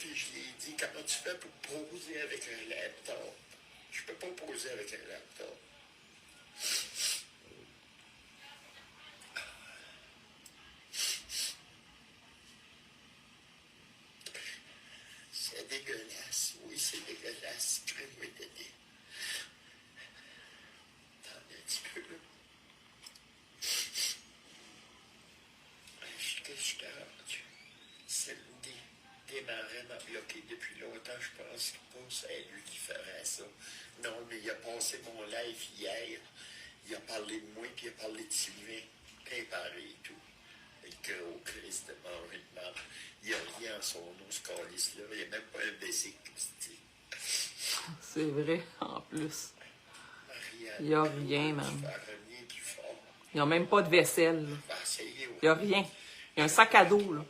Puis je lui ai dit, comment tu fais pour poser avec un laptop? Je peux pas poser avec un laptop. C'est dégueulasse. Oui, c'est dégueulasse. Crée-moi d'aider. Attends un petit peu, là. Je t'ai rendu. Samedi, Desmarais m'a bloqué depuis longtemps. Je pense pas que c'est lui qui ferait ça. Non, mais il a passé mon live hier. Il a parlé de moi, puis il a parlé de Sylvain. Préparé et tout. Le gros Christ de manger de marde. Il n'y a rien en son nom, ce calice-là. Il n'y a même pas un basic. C'est vrai, en plus. Marianne, Il n'y a rien, man. tu vas revenir plus fort. Il n'y a même pas de vaisselle, là. Va essayer, ouais. Il n'y a rien. Il y a un sac à dos, là,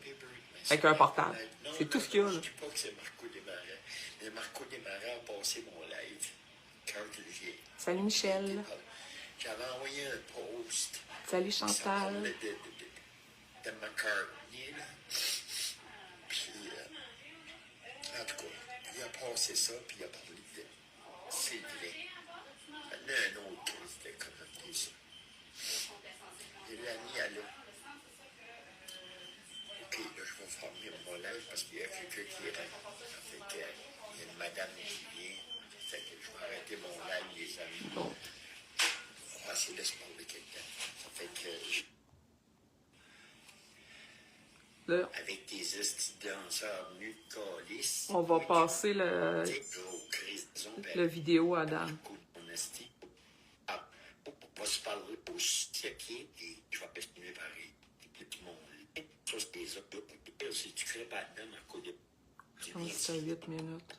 avec un portable. Non, C'est tout ce qu'il y a, je là. ne dis pas que c'est Marco Desmarais. Mais Marco Desmarais a passé mon live quand j'ai... Salut, Michel. J'avais envoyé un post. Salut, Ça Chantal. parlait de McCartney, là. Puis, en tout cas, il a passé ça, puis il a parlé de Sylvain. Il y en a un autre qui était commenté ça. Et l'ami, allô. OK, là, je vais fermer mon live parce qu'il y a quelqu'un qui rentre. Ça fait que, il y a une madame qui vient. Ça fait que je vais arrêter mon live, les amis. Bon. On va essayer de se parler quelqu'un. Ça fait que... Là, Avec tes estis danseurs nus de calice. on va passer le vidéo à Dan. On va se parler aussi, OK? Et je vais continuer pareil. Tout le monde. Ça, c'est des autres. Si tu crées pas dedans, à côté Je pense que c'est 8 minutes.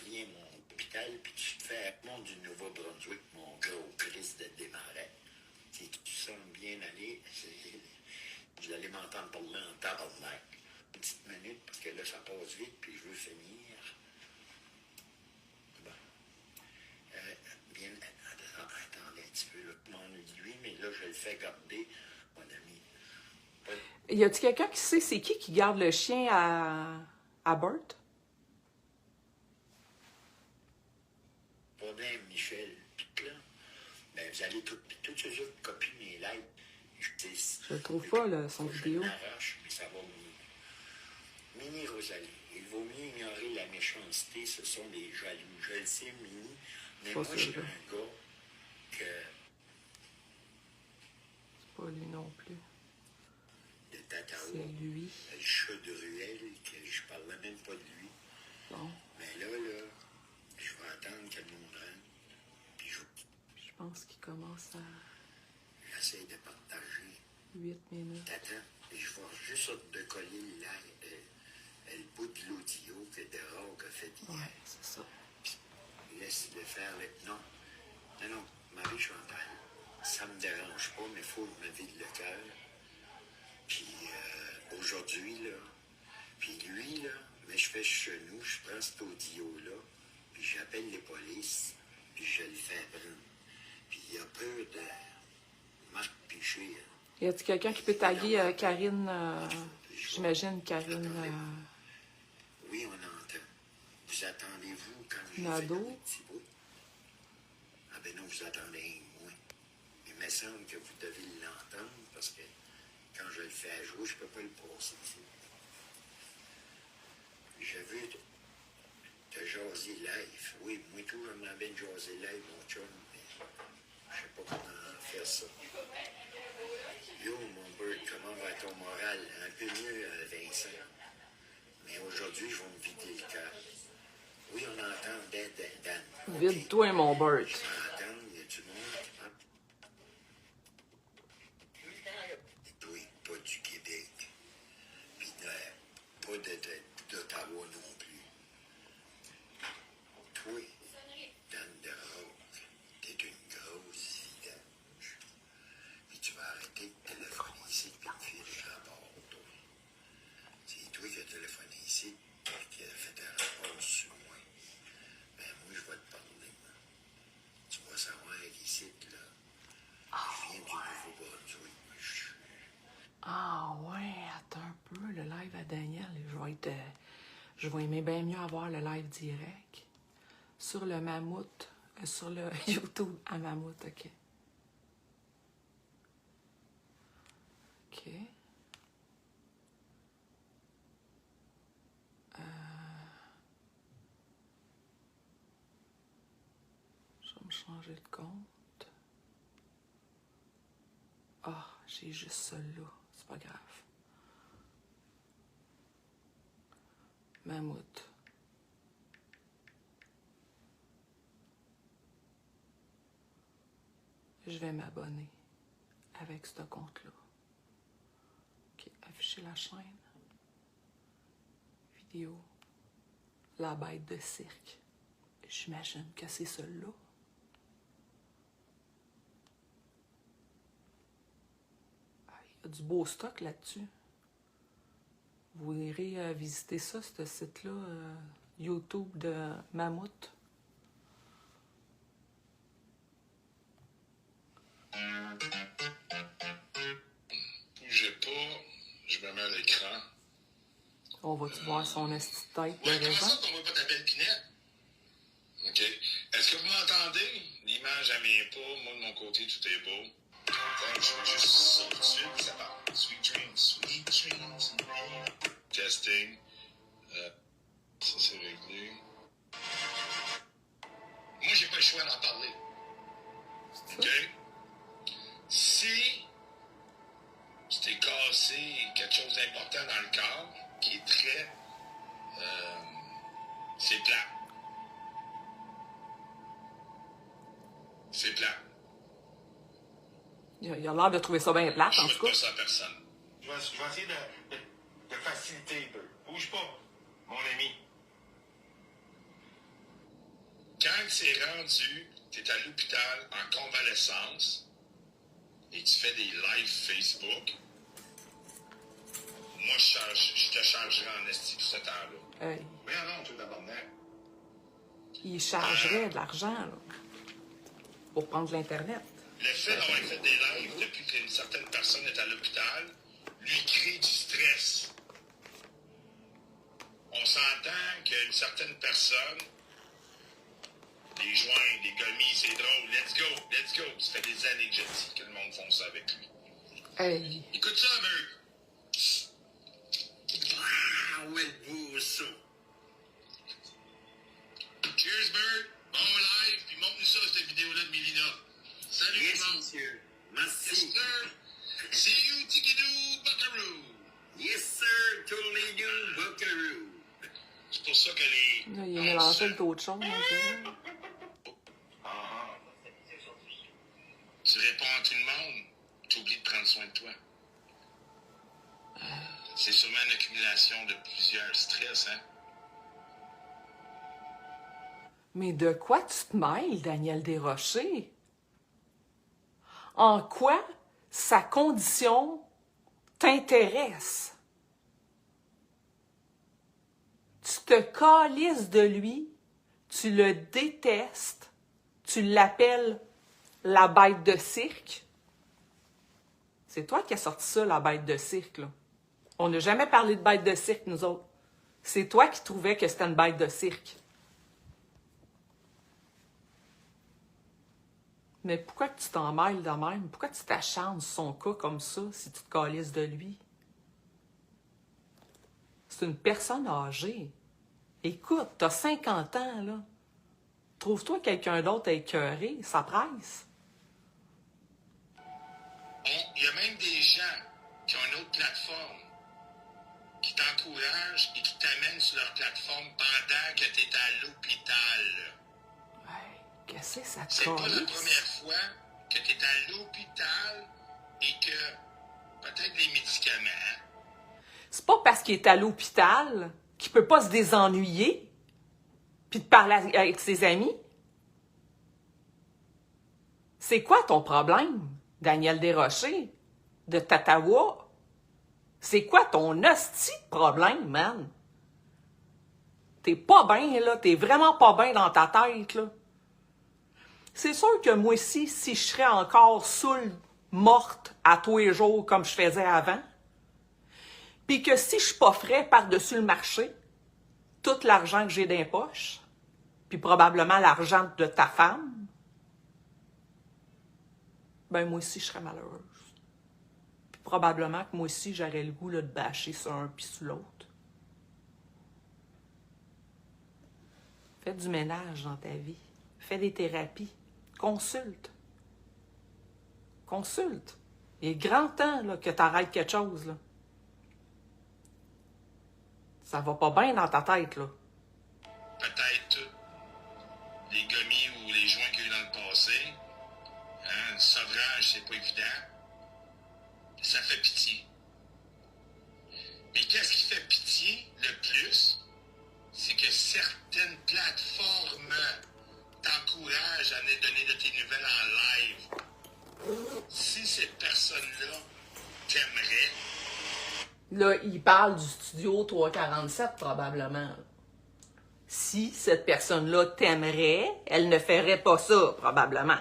rien, mon hôpital, puis tu te fais mon du Nouveau-Brunswick, mon gros Christ de Desmarais. Si tu sens bien aller, vous allez m'entendre parler en tabarnak. petite minute, parce que là, ça passe vite, puis je veux finir. Bon. Bien, attendez un petit peu, là. Je m'ennuie de lui, mais là, je le fais garder, mon ami. Y a-t-il quelqu'un qui sait c'est qui garde le chien à Bert? Problème, Michel, puis là, ben, vous allez toutes ces autres copies mes lives. Je le trouve pas, là, son vidéo. Je m'arrache, mais ça va mieux. Mini Rosalie, il vaut mieux ignorer la méchanceté, ce sont des jaloux. Je le sais, Mini, mais moi, je suis un gars que... C'est pas lui non plus. De Tatawa. C'est lui. Le chat de ruelle, que je parlais même pas de lui. Bon. Mais là, je vais attendre que le monde rentre. Puis je pense qu'il commence à... J'essaie de partager. 8 minutes. T'attends, et je vais juste de coller le bout de l'audio que Derac a fait hier. Ouais, c'est ça. Laisse-le faire. Non, Marie-Chantal, ça me dérange pas, mais il faut que je me vide le cœur. Puis aujourd'hui, là, puis lui, là, mais je fais chez nous, je prends cet audio-là, puis j'appelle les polices, puis je le fais prendre. Puis il y a peur de Marc Piché. Y a-t-il quelqu'un qui peut taguer Karine, j'imagine Karine... Oui, on entend. Vous attendez-vous quand je Nadeau. fais un petit bout? Ah ben non, vous attendez moi. Il me semble que vous devez l'entendre parce que quand je le fais à jouer, je ne peux pas le passer ici. Je veux te jaser live. Oui, moi tout, j'aimerais bien jaser live, mon chum, mais je ne sais pas comment faire ça. Yo, mon bird, comment va ton moral? Un peu mieux, Vincent. Mais aujourd'hui, je vais me vider le cœur. Oui, on entend Dan. Vide-toi, mon Bert. Je m'entends, il y a du monde qui parle. Oui, pas du Québec. Puis pas d'Ottawa non plus. Toi, Dan de Roque, t'es une grosse vidange. Puis tu vas arrêter de téléphoner ici puis de faire des rapports, toi. C'est toi qui as téléphoné ici qui a fait un rapport sur moi. Ben moi, je vais te parler. Tu vas savoir ici, là. Je viens du Nouveau-Brunswick. Ah ouais, attends un peu, le live à Daniel, je vais aimer bien mieux avoir le live direct. Sur le Mammouth, sur le YouTube à Mammouth, ok. Ok. Je vais me changer de compte. Ah, j'ai juste celui-là. C'est pas grave. Mammouth. Je vais m'abonner avec ce compte-là. Ok, afficher la chaîne. Vidéo. La bête de cirque. J'imagine que c'est celui-là. Il y a du beau stock là-dessus. Vous irez visiter ça, ce site-là, YouTube de Mammouth. Bougez pas, je me mets à l'écran. On va-tu voir son esti de tête de Ouais, comment raisin? ça qu'on voit pas ta belle pinette? OK. Est-ce que vous m'entendez? L'image, elle vient pas. Moi, de mon côté, tout est beau. Donc, je fais juste ça tout de suite, ça part. Sweet dreams, sweet dreams. Testing. Ça, c'est réglé. Moi, j'ai pas le choix d'en parler. OK? Si tu t'es cassé quelque chose d'important dans le corps, qui est très... c'est plat. C'est plat. Il a l'air de trouver ça bien plate, en Je tout ne cas. pas ça à personne. Je vais essayer de faciliter un peu. Bouge pas, mon ami. Quand c'est rendu, tu es à l'hôpital en convalescence et tu fais des lives Facebook, moi, je te chargerais en esti tout ce temps-là. Hey, Mais non, tout d'abord, il chargerait de l'argent, là, pour prendre l'Internet. le fait d'avoir fait des lives depuis qu'une certaine personne est à l'hôpital lui crée du stress. On s'entend qu'une certaine personne, les joints, les gommis, c'est drôle, let's go, let's go. Ça fait des années que je dis que le monde font ça avec lui. Hey, Écoute ça, Bert. Ah, ouais, beau ça. Cheers, Bert. Bon live, puis montre-nous ça, cette vidéo-là de Mélina. Salut, Yes, tout le monde. monsieur. Yes, Merci. sir. See you, Tikidoo, Buckaroo. Yes, sir. Totally do, buckaroo. C'est pour ça que les... là, il est mélangé avec d'autres choses, on dirait. Tu réponds à tout le monde, tu oublies de prendre soin de toi. C'est sûrement une accumulation de plusieurs stress, hein? Mais de quoi tu te mêles, Daniel Desrochers? En quoi sa condition t'intéresse? Tu te calisses de lui, tu le détestes, tu l'appelles la bête de cirque. C'est toi qui as sorti ça, la bête de cirque, là. On n'a jamais parlé de bête de cirque, nous autres. C'est toi qui trouvais que c'était une bête de cirque. Mais pourquoi que tu t'en mêles de même? Pourquoi tu t'acharnes sur son cas comme ça si tu te calisses de lui? C'est une personne âgée. Écoute, t'as 50 ans, là. Trouve-toi quelqu'un d'autre à écœurer, ça presse. Il y a même des gens qui ont une autre plateforme qui t'encouragent et qui t'amènent sur leur plateforme pendant que tu es à l'hôpital. Ouais, qu'est-ce que ça te C'est pas la calisse? première fois que tu es à l'hôpital et que peut-être les médicaments. C'est pas parce qu'il est à l'hôpital qu'il peut pas se désennuyer puis de parler avec ses amis. C'est quoi ton problème, Daniel Desrochers, de Tatawa? C'est quoi ton hostie de problème, man? T'es pas bien, là. T'es vraiment pas bien dans ta tête, là. C'est sûr que moi aussi, si je serais encore saoule, morte à tous les jours comme je faisais avant, puis que si je pofferais par-dessus le marché tout l'argent que j'ai dans les poches, puis probablement l'argent de ta femme, ben moi aussi, je serais malheureuse. Puis probablement que moi aussi, j'aurais le goût là, de bâcher sur un puis sur l'autre. Fais du ménage dans ta vie. Fais des thérapies. Consulte. Consulte. Il est grand temps là, que tu arrêtes quelque chose. Là. Ça va pas bien dans ta tête, là. Peut-être les gommis ou les joints qu'il y a eu dans le passé. Hein, le sevrage, c'est pas évident. Ça fait pitié. Mais qu'est-ce qui fait pitié le plus? C'est que certaines plateformes t'encouragent à nous donner de tes nouvelles en live. Si cette personne-là t'aimerait, Là, il parle du studio 347, probablement. Si cette personne-là t'aimerait, elle ne ferait pas ça, probablement.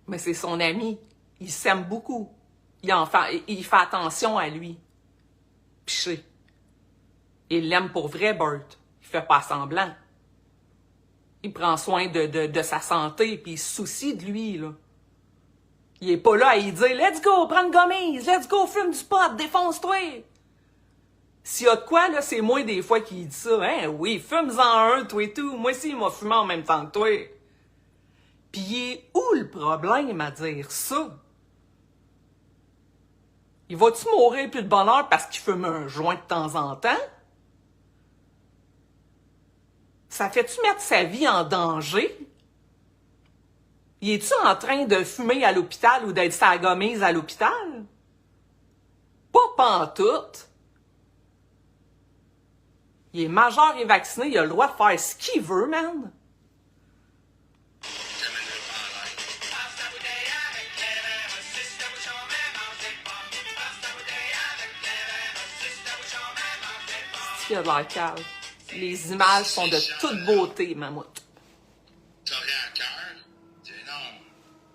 Mais c'est son ami. Il s'aime beaucoup. Il fait attention à lui. Piché. Il l'aime pour vrai, Bert. Il fait pas semblant. Il prend soin de sa santé, puis il se soucie de lui, là. Il est pas là à y dire « Let's go, prends une gommise! Let's go, fume du pot, défonce-toi! » S'il y a de quoi, là, c'est moi des fois qui dit ça. « Hein, oui, fume-en un, toi et tout. Moi aussi, il m'a fumé en même temps que toi. » Puis il est où le problème à dire ça? Il va-tu mourir plus de bonheur parce qu'il fume un joint de temps en temps? Ça fait-tu mettre sa vie en danger? Il est-tu en train de fumer à l'hôpital ou d'être sa gommise à l'hôpital? Pas pantoute. Il est majeur et vacciné, il a le droit de faire ce qu'il veut, man. t'amènerais pas en live. qu'il a de l'air cave. Les images sont de toute beauté, mammouth. T'aurais à cœur? Dis non,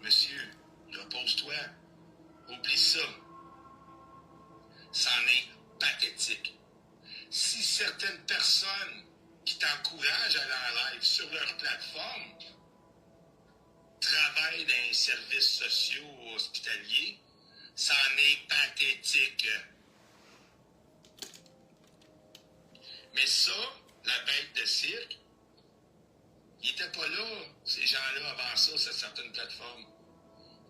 monsieur, repose-toi. Oublie ça. C'en est pathétique. Si certaines personnes qui t'encouragent à aller en live sur leur plateforme travaillent dans les services sociaux ou hospitaliers, c'en est pathétique. Mais ça, la bête de cirque, ils n'étaient pas là, ces gens-là, avant ça, sur certaines plateformes.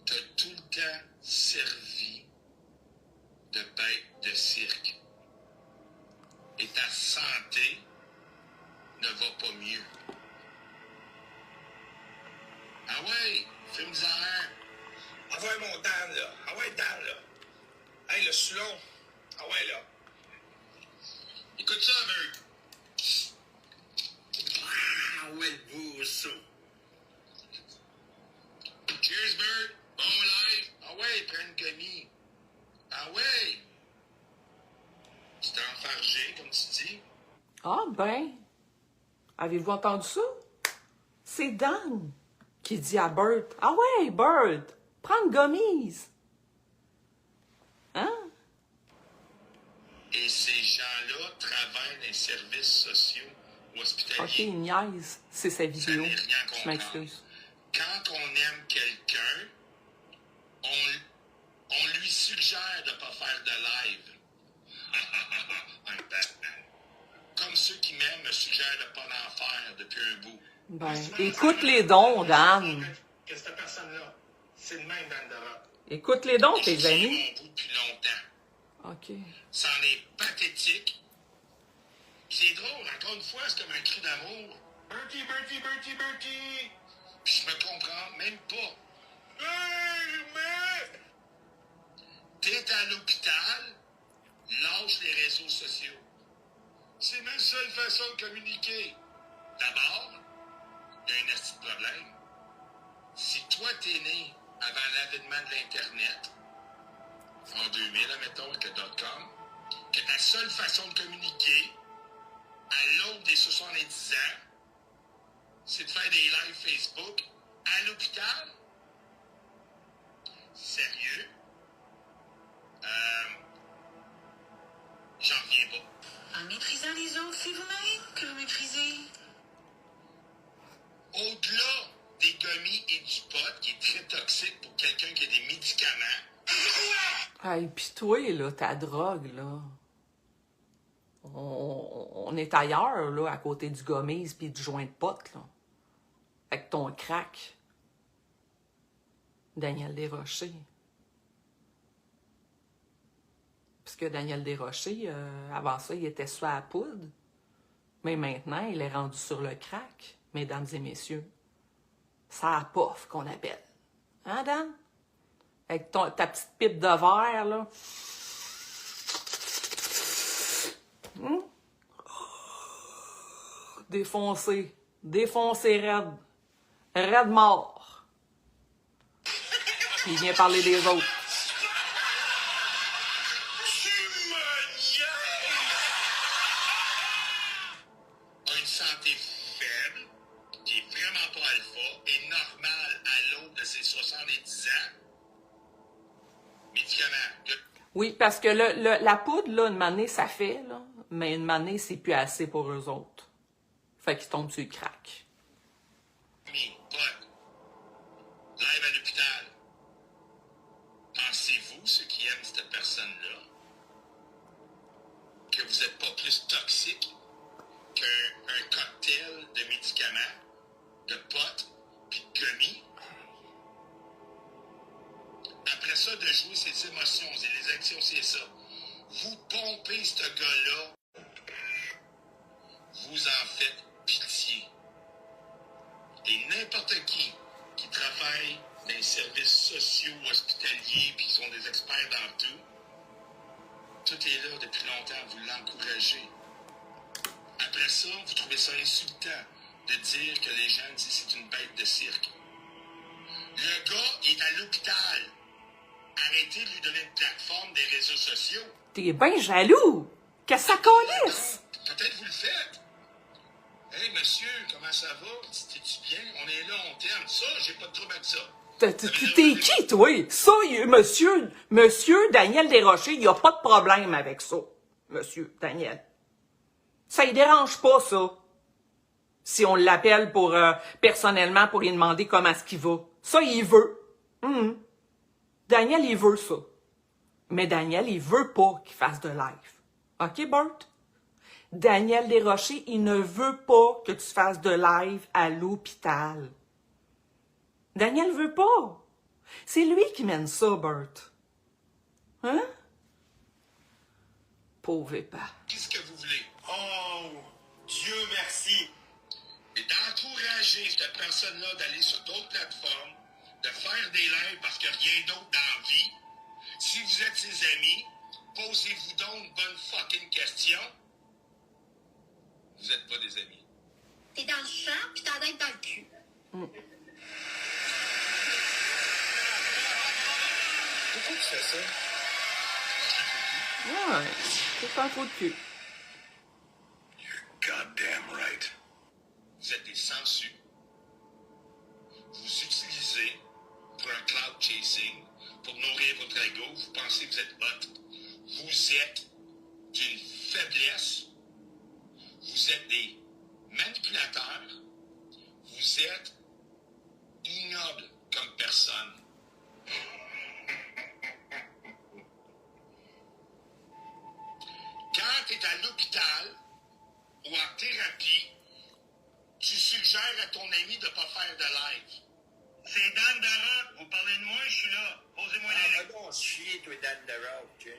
T'as tout le temps servi de bête de cirque. Et ta santé ne va pas mieux. Ah ouais, fume-en un. Ah ouais, mon Dan, là. Ah ouais, Dan, là. Hey, le Soulon. Ah ouais, là. Écoute ça, Bert. Ah ouais, le bousseau. Cheers, Bert. Bon live. Ah ouais, prends une gomie. Ah ouais. Tu t'es enfargé, comme tu dis. Ah ben, avez-vous entendu ça? C'est Dan qui dit à Bert, « Ah ouais, Bert, prends une gommise. » Hein? Et ces gens-là travaillent dans les services sociaux ou hospitaliers. Ok, il niaise. C'est sa vidéo. Ça n'est rien Je comprendre. m'excuse. Quand on aime quelqu'un, on lui suggère de ne pas faire de live. Un Batman. Comme ceux qui m'aiment me suggèrent de ne pas en faire depuis un bout. Ben, écoute les dons, Dan. Que cette personne-là, c'est le même Dan de rock. Écoute les dons, Et tes j'ai amis. mon bout depuis longtemps. Ok. C'en est pathétique. C'est drôle, encore une fois, c'est comme un cri d'amour. Bertie, Bertie, Bertie, Bertie. Puis je me comprends même pas. Hey, mais... T'es à l'hôpital, lâche les réseaux sociaux. C'est ma seule façon de communiquer. D'abord, il y a un petit problème. Si toi, t'es né avant l'avènement de l'Internet, en 2000, admettons, avec le .com, que ta seule façon de communiquer à l'aube des 70 ans, c'est de faire des lives Facebook à l'hôpital? Sérieux? J'en reviens pas. En méprisant les autres, c'est vous-même que vous méprisez. Au-delà des gommis et du pot, qui est très toxique pour quelqu'un qui a des médicaments, Hey, pis toi, là, ta drogue, là. On est ailleurs, là, à côté du gommise pis du joint de pote, là. Avec ton crack. Daniel Desrochers. Parce que Daniel Desrochers, avant ça, il était sur la poudre. Mais maintenant, il est rendu sur le crack, mesdames et messieurs. Ça a pof qu'on appelle. Hein, Dan? Avec ta petite pipe de verre, là. Défoncé. Défoncé raide. Raide mort. Puis il vient parler des autres. a une santé faible, qui est vraiment pas alpha, et normale à l'aube de ses 70 ans. Médicaments. Oui, parce que la poudre, là, une manée, ça fait, là. Mais une manée, c'est plus assez pour eux autres. Fait qu'ils tombent sur le crack. Pot. Live à l'hôpital. Pensez-vous, ceux qui aiment cette personne-là, que vous n'êtes pas plus toxique qu'un cocktail de médicaments, de potes, puis de gummies? Après ça, de jouer ses émotions et les actions, c'est ça. Vous pompez ce gars-là, vous en faites pitié. Et n'importe qui travaille dans les services sociaux, hospitaliers, puis qui sont des experts dans tout est là depuis longtemps, vous l'encouragez. Après ça, vous trouvez ça insultant de dire que les gens disent que c'est une bête de cirque. Le gars est à l'hôpital. Arrêtez de lui donner une plateforme des réseaux sociaux. T'es bien jaloux! Qu'est-ce que ça calisse? peut-être vous le faites. Hey, monsieur, comment ça va? T'es-tu bien? On est là, on t'aime. Ça, j'ai pas de trouble avec ça. T'es qui, toi? Ça, monsieur Daniel Desrochers, il a pas de problème avec ça, monsieur Daniel. Ça ne dérange pas, ça. Si on l'appelle pour personnellement pour lui demander comment est-ce qu'il va. Ça, il veut. Daniel, il veut ça. Mais Daniel, il veut pas qu'il fasse de live. OK, Bert? Daniel Desrochers, il ne veut pas que tu fasses de live à l'hôpital. Daniel veut pas. C'est lui qui mène ça, Bert. Hein? Pauvre épais. Qu'est-ce que vous voulez? Oh, Dieu merci. Et d'encourager cette personne-là d'aller sur d'autres plateformes, de faire des lives parce qu'il n'y a rien d'autre dans la vie. Si vous êtes ses amis, posez-vous donc une bonne fucking question. Vous n'êtes pas des amis. T'es dans le champ, puis t'en être dans le cul. Pourquoi tu fais ça? Ouais, c'est un trou de cul. Goddamn right. Vous êtes des sangsues. Vous utilisez pour un cloud chasing, pour nourrir votre ego. Vous pensez que vous êtes hot. Vous êtes d'une faiblesse. Vous êtes des manipulateurs. Vous êtes ignobles comme personne. Quand tu es à l'hôpital ou en thérapie, tu suggères à ton ami de ne pas faire de live. C'est Dan Dara. Vous parlez de moi, je suis là. Posez-moi les Ah, lettres. va donc chier, toi, Dan Dara, tu sais.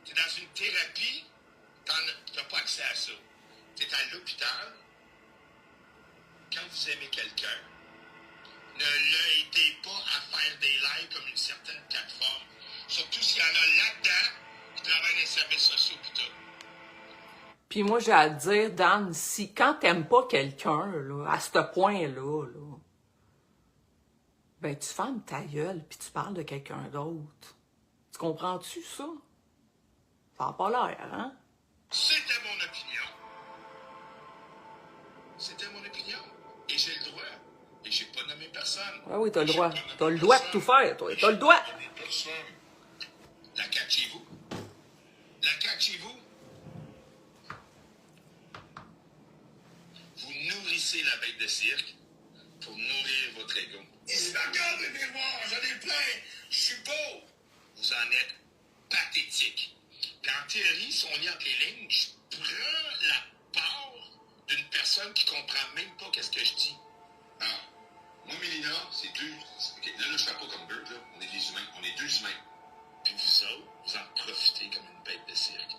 Tu es dans une thérapie, tu n'as pas accès à ça. Tu es à l'hôpital. Quand vous aimez quelqu'un, ne l'aidez pas à faire des lives comme une certaine plateforme. Surtout s'il y en a là-dedans qui travaillent dans les services sociaux pis tout. Puis moi, j'ai à te dire, Dan, si quand t'aimes pas quelqu'un, là, à ce point-là, là, ben tu fermes ta gueule puis tu parles de quelqu'un d'autre. Tu comprends-tu ça? Ça n'a pas l'air, hein? C'était mon opinion. C'était mon opinion. Et j'ai le droit. Et j'ai pas nommé personne. Ah oui, t'as le J'ai droit. pas nommé T'as le droit de personne. tout faire, toi. T'as le droit. J'ai pas nommé personne. La CAQ chez vous. La CAQ chez vous. Vous nourrissez la bête de cirque pour nourrir votre ego. Il se regarde le miroir, j'en ai plein. Je suis beau. Vous en êtes pathétique. Puis en théorie, si on lit entre les lignes, je prends la part d'une personne qui comprend même pas qu'est-ce que je dis. Ah, moi, Mélina, c'est deux. Okay, là, je fais pas comme Bird, là. On est des humains. On est deux humains. Puis vous autres, vous en profitez comme une bête de cirque.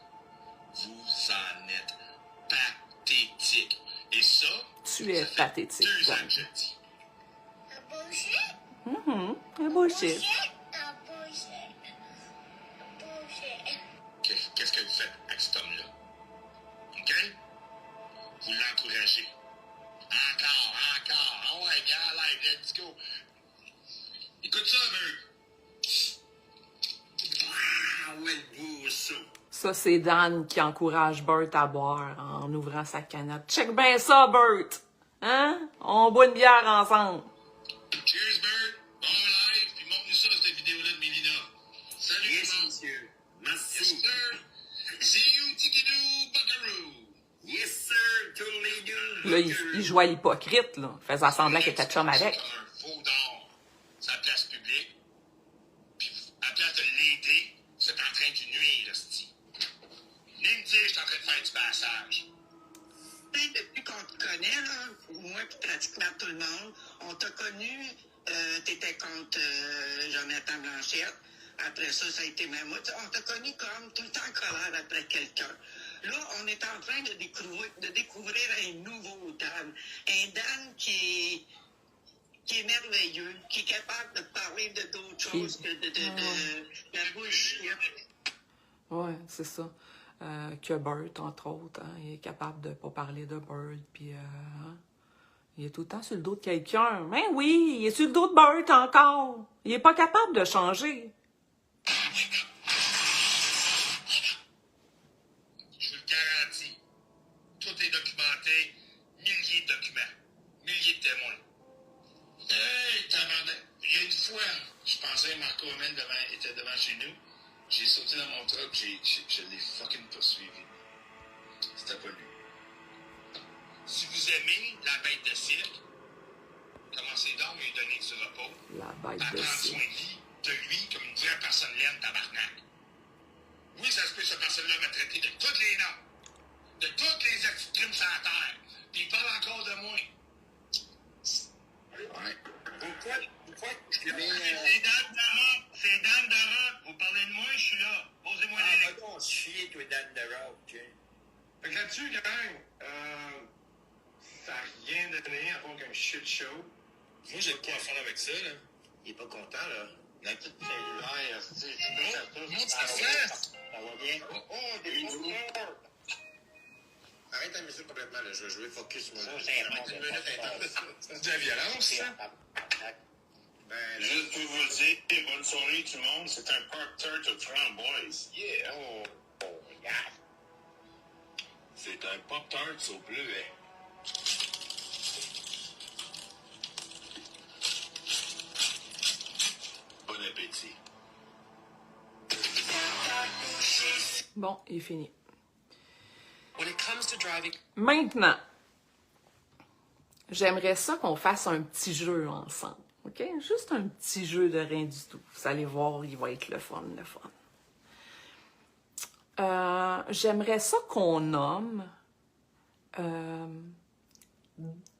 Vous en êtes pathétique. Et ça, Tu es ça fait pathétique, 2 ans Dan. que je le dis. Un bullshit? Un bullshit. Un bullshit. Un bullshit. Qu'est-ce que vous faites avec cet homme-là? OK? Vous l'encouragez. Encore. Ah ouais, viens en live, let's go. Écoute ça, Bert. Ah ouais, le beau saut. Ça, c'est Dan qui encourage Bert à boire en ouvrant sa canette. Check bien ça, Bert! Hein? On boit une bière ensemble. Cheers, Bert. Bon live, puis montre-nous ça, cette vidéo-là de Mélina. Salut, Yes, tout le monde. monsieur. Yes, Merci. sir. See you, Tikidoo, Buckaroo. Yes, sir. Toodly-doo. Là, il jouait à l'hypocrite, là. Il faisait semblant qu'il était chum avec. C'est comme un faux d'or. C'est la place publique. Puis, à la place de l'aider, vous êtes en train de nuire, hostie. Venez me dire que je suis en train de faire du passage. Depuis qu'on te connaît, là, moi puis pratiquement tout le monde, on t'a connu, t'étais contre Jonathan Blanchette. Après ça, ça a été même moi. On t'a connu comme tout le temps en colère après quelqu'un. Là, on est en train de découvrir un nouveau Dan. Un Dan qui est merveilleux, qui est capable de parler de d'autres choses que de la bullshit. Ouais, c'est ça. Que Bert, entre autres. Hein. Il est capable de pas parler de Bert. Puis, hein. Il est tout le temps sur le dos de quelqu'un. Mais oui, il est sur le dos de Bert encore. Il est pas capable de changer. Je vous le garantis. Je pensais que Marco Hamel était devant chez nous. J'ai sauté dans mon truck, je l'ai fucking poursuivi. C'était pas lui. Si vous aimez la bête de cirque, commencez donc à lui donner du repos. La bête À de prendre soin cirque. de lui comme une vraie personne laine, tabarnak. Oui, ça se peut que cette personne-là m'a traité de tous les noms. De toutes les crimes sur la terre. Puis il parle encore de moi. Ouais. Pourquoi? C'est Dan Dara. C'est Dan Dara. Vous parlez de moi, je suis là. Posez-moi Ah, les va donc se chier, toi, Dan the Rock, tu sais. Fait que là-dessus, gang, ça n'a rien donné à part qu'un shit show. Moi, j'ai pas à faire avec ça, là. Il est pas content, là. La petite cellulaire, Monte ça fait. Ça va bien? Oh, des mots. Arrête ta musique complètement, là. Je vais jouer focus, moi. Ça, c'est une minute intense. C'est de la violence, ça? Ben, là, Juste pour vous le dire, bonne soirée tout le monde, c'est un Pop-Tart aux framboises. Yeah! oh, regarde. C'est un Pop-Tart au bleuet. Bon appétit. Bon, il est fini. When it comes to driving, Maintenant, j'aimerais ça qu'on fasse un petit jeu ensemble. OK? Juste un petit jeu de rien du tout. Vous allez voir, il va être le fun, le fun. J'aimerais ça qu'on nomme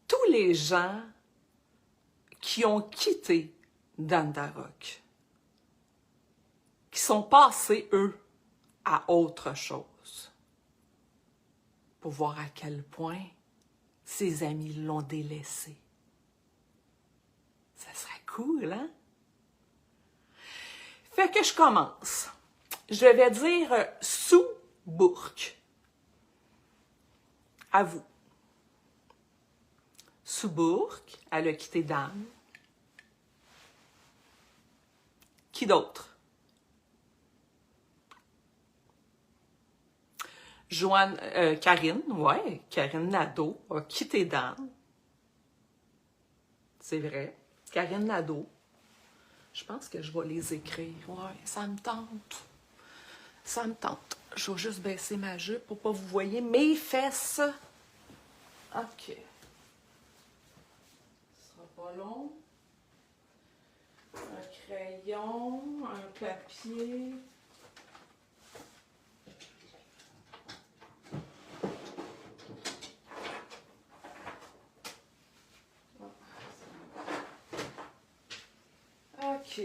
tous les gens qui ont quitté Dan the Rock, qui sont passés, eux, à autre chose, pour voir à quel point ses amis l'ont délaissé. Ça serait cool, hein? Fait que je commence. Je vais dire sous Bourque. À vous. Sous Bourque, elle a quitté Dan. Qui d'autre? Karine, ouais, Karine Nadeau a quitté Dan. C'est vrai. Karine Nadeau. Je pense que je vais les écrire. Ouais, ça me tente. Ça me tente. Je vais juste baisser ma jupe pour pas vous voyez mes fesses. OK. Ce sera pas long. Un crayon, un papier. OK.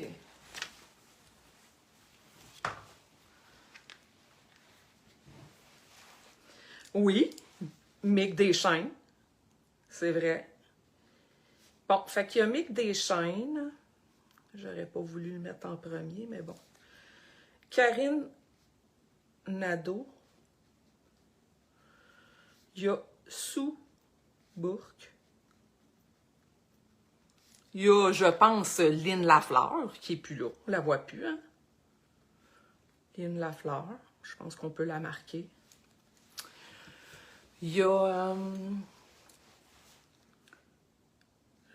Oui, Mick Deschaines, c'est vrai. Bon, fait qu'il y a Mick Deschaines. J'aurais pas voulu le mettre en premier, mais bon. Karine Nadeau. Il y a Sue Bourque. Il y a, je pense, Lynn Lafleur, qui n'est plus là. On la voit plus, hein? Lynn Lafleur. Je pense qu'on peut la marquer. Il y a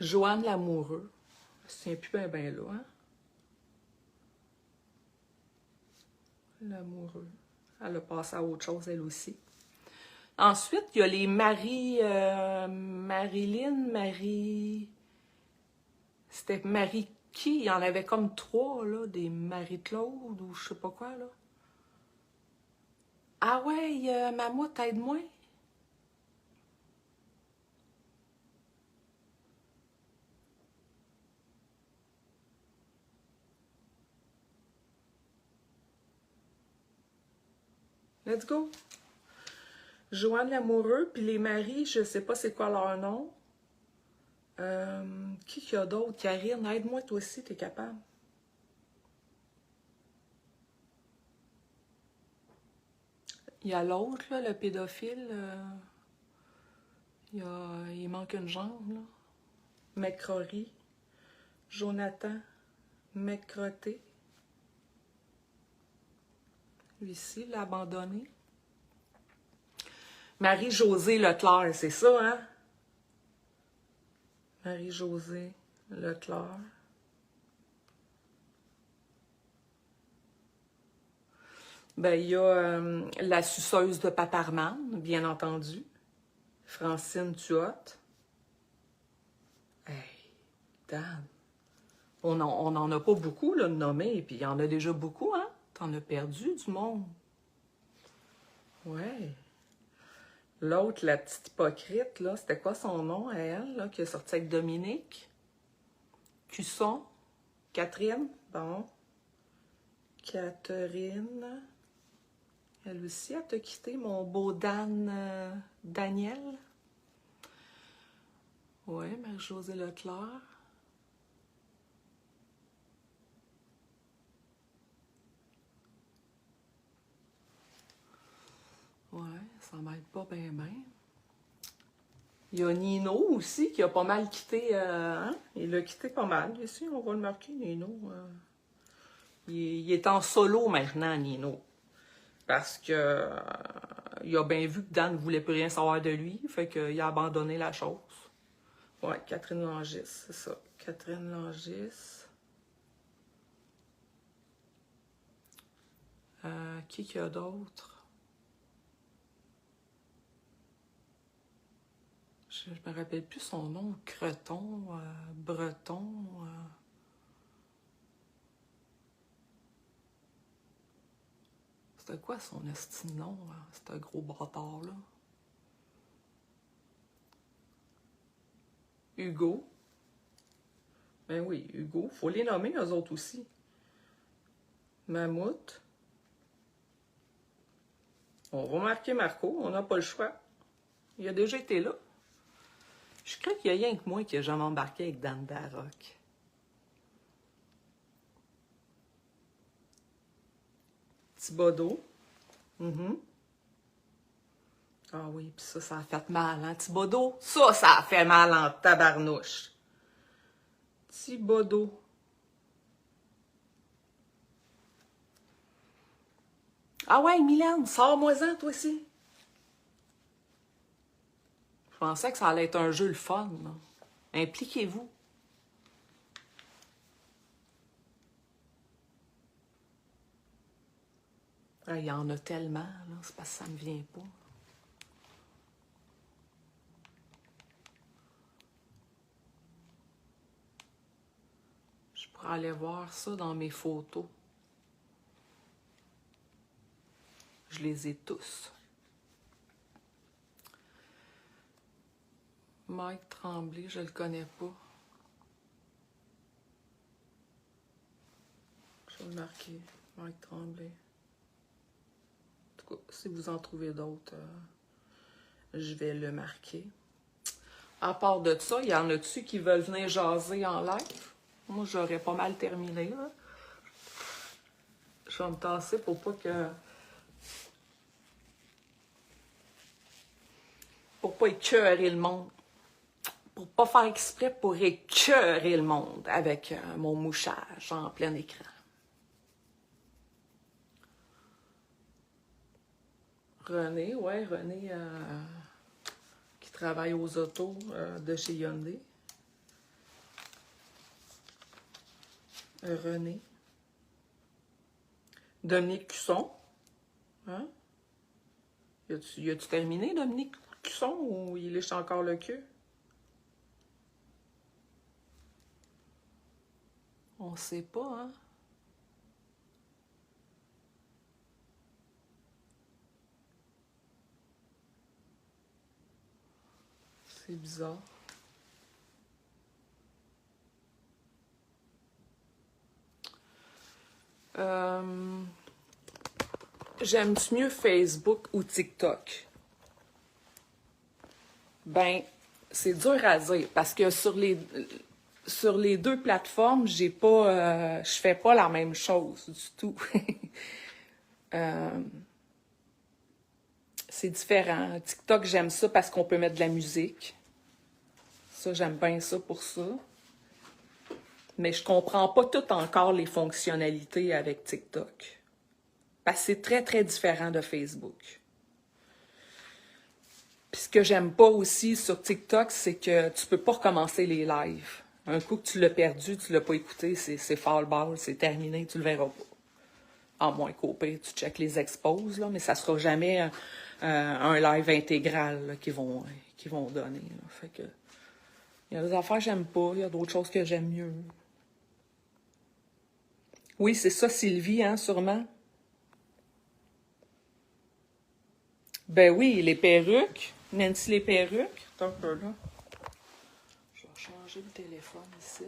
Joanne Lamoureux. Je ne me souviens plus bien là, hein? Lamoureux. Elle a passé à autre chose, elle aussi. Ensuite, il y a les Marie... C'était Marie qui? Il y en avait comme 3, là, des Marie-Claude ou je sais pas quoi, là. Ah ouais, Mammouth, aide-moi. Let's go. Joanne Lamoureux, puis les maris, je sais pas c'est quoi leur nom. Qui y a d'autre? Karine, aide-moi toi aussi, t'es capable. Il y a l'autre, là, le pédophile. Il manque une jambe, là. McCrory. Jonathan McCroté. Lui ici, l'a abandonné. Marie-Josée Leclerc, c'est ça, hein? Marie-Josée Leclerc. Ben, il y a la suceuse de Paparman, bien entendu. Francine Tuotte. Hey, Dan. On n'en a pas beaucoup, là, de nommés, puis il y en a déjà beaucoup, hein? T'en as perdu du monde. Ouais. L'autre, la petite hypocrite, là, c'était quoi son nom à elle, là, qui est sortie avec Dominique? Cusson? Catherine? Bon. Catherine. Elle aussi, elle t'a quitté, mon beau Dan Daniel. Ouais, Marie-Josée Leclerc. Ouais, ça m'aide pas bien, bien. Il y a Nino aussi qui a pas mal quitté, hein? Il a quitté pas mal. Ici, on va le marquer, Nino. Il est en solo maintenant, Nino. Parce que il a bien vu que Dan ne voulait plus rien savoir de lui. Fait qu'il a abandonné la chose. Ouais, Catherine Langis, c'est ça. Catherine Langis. Qui y a d'autre? Je me rappelle plus son nom. Creton, Breton. C'était quoi son esti de nom? C'était un gros bâtard, là. Hugo. Ben oui, Hugo. Faut les nommer, eux autres aussi. Mammouth. On va marquer Marco. On n'a pas le choix. Il a déjà été là. Je crois qu'il y a rien que moi qui a jamais embarqué avec Dan Darroch. Thibodeau. Ah oui, puis ça a fait mal, hein, Thibodeau? Ça a fait mal en tabarnouche. Thibodeau. Ah ouais, Mylène, sors-moi-en, toi aussi. Je pensais que ça allait être un jeu le fun, là. Impliquez-vous. Ah, il y en a tellement, là, c'est parce que ça me vient pas. Je pourrais aller voir ça dans mes photos. Je les ai tous. Mike Tremblay, je le connais pas. Je vais le marquer. Mike Tremblay. En tout cas, si vous en trouvez d'autres, je vais le marquer. À part de ça, il y en a-tu qui veulent venir jaser en live? Moi, j'aurais pas mal terminé, là. Je vais me tasser pour pas que... Pour pas écœurer le monde. Pour pas faire exprès pour écœurer le monde avec mon mouchage en plein écran. René, ouais, René qui travaille aux autos de chez Hyundai. René. Dominique Cusson. Hein? Y a-tu terminé, Dominique Cusson, ou il lèche encore le cul? On sait pas, hein? C'est bizarre. J'aime-tu mieux Facebook ou TikTok? Ben, c'est dur à dire parce que sur les deux plateformes, je fais pas la même chose du tout. C'est différent. TikTok, j'aime ça parce qu'on peut mettre de la musique. Ça, j'aime bien ça pour ça. Mais je comprends pas tout encore les fonctionnalités avec TikTok. Parce que c'est très, très différent de Facebook. Puis ce que j'aime pas aussi sur TikTok, c'est que tu peux pas recommencer les lives. Un coup que tu l'as perdu, tu l'as pas écouté, c'est fall ball, c'est terminé, tu le verras pas. À moins qu'au pire, tu checkes les exposes, là, mais ça sera jamais un live intégral là, qu'ils vont donner. Là. Fait que, il y a des affaires que j'aime pas, il y a d'autres choses que j'aime mieux. Oui, c'est ça, Sylvie, hein, sûrement. Ben oui, les perruques. Nancy, les perruques. C'est un peu là. Je vais changer le téléphone ici.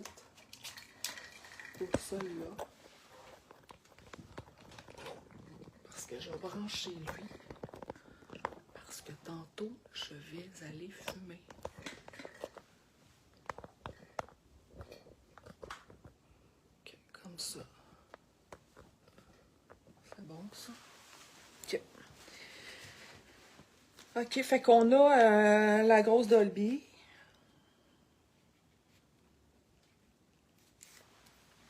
Pour celui-là. Parce que je vais brancher lui. Parce que tantôt, je vais aller fumer. OK, comme ça. C'est bon, ça? OK. OK, fait qu'on a la grosse Dolby.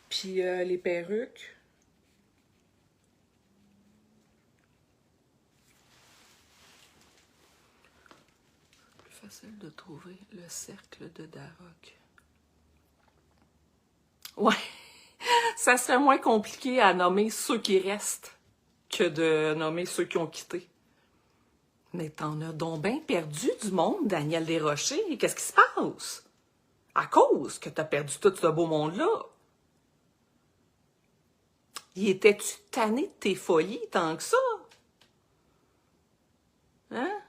Puis les perruques. Plus facile de trouver le cercle de Darroch. Ouais, ça serait moins compliqué à nommer ceux qui restent que de nommer ceux qui ont quitté. Mais t'en as donc bien perdu du monde, Daniel Desrochers. Qu'est-ce qui se passe? À cause que t'as perdu tout ce beau monde-là. Y étais-tu tanné de tes folies tant que ça? Hein?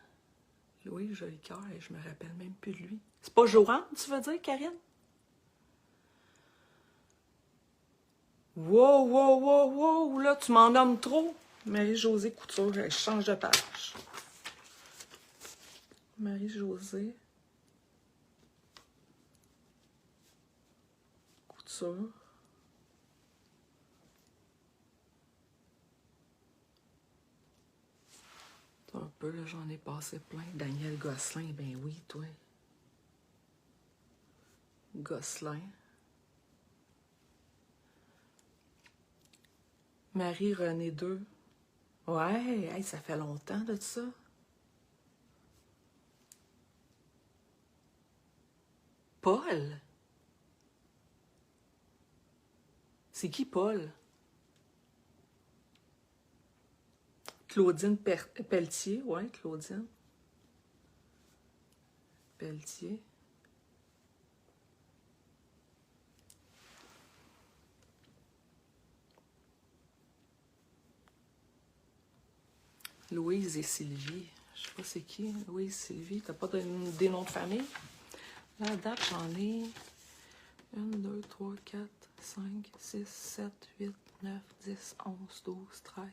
Louis Jolicoeur, je me rappelle même plus de lui. C'est pas Joanne, tu veux dire, Karine? Wow, wow, wow, wow, là, tu m'en nommes trop. Marie-Josée Couture, je change de page. Marie-Josée Couture. Un peu, là, j'en ai passé plein. Daniel Gosselin, ben oui, toi. Gosselin. Marie-Renée 2. Ouais, hey, ça fait longtemps de ça. Paul? C'est qui, Paul? Claudine Pelletier, ouais, Claudine. Pelletier. Louise et Sylvie. Je sais pas c'est qui, Louise, Sylvie. T'as pas des noms de famille? La date, j'en ai 1, 2, 3, 4, 5, 6, 7, 8, 9, 10, 11, 12, 13,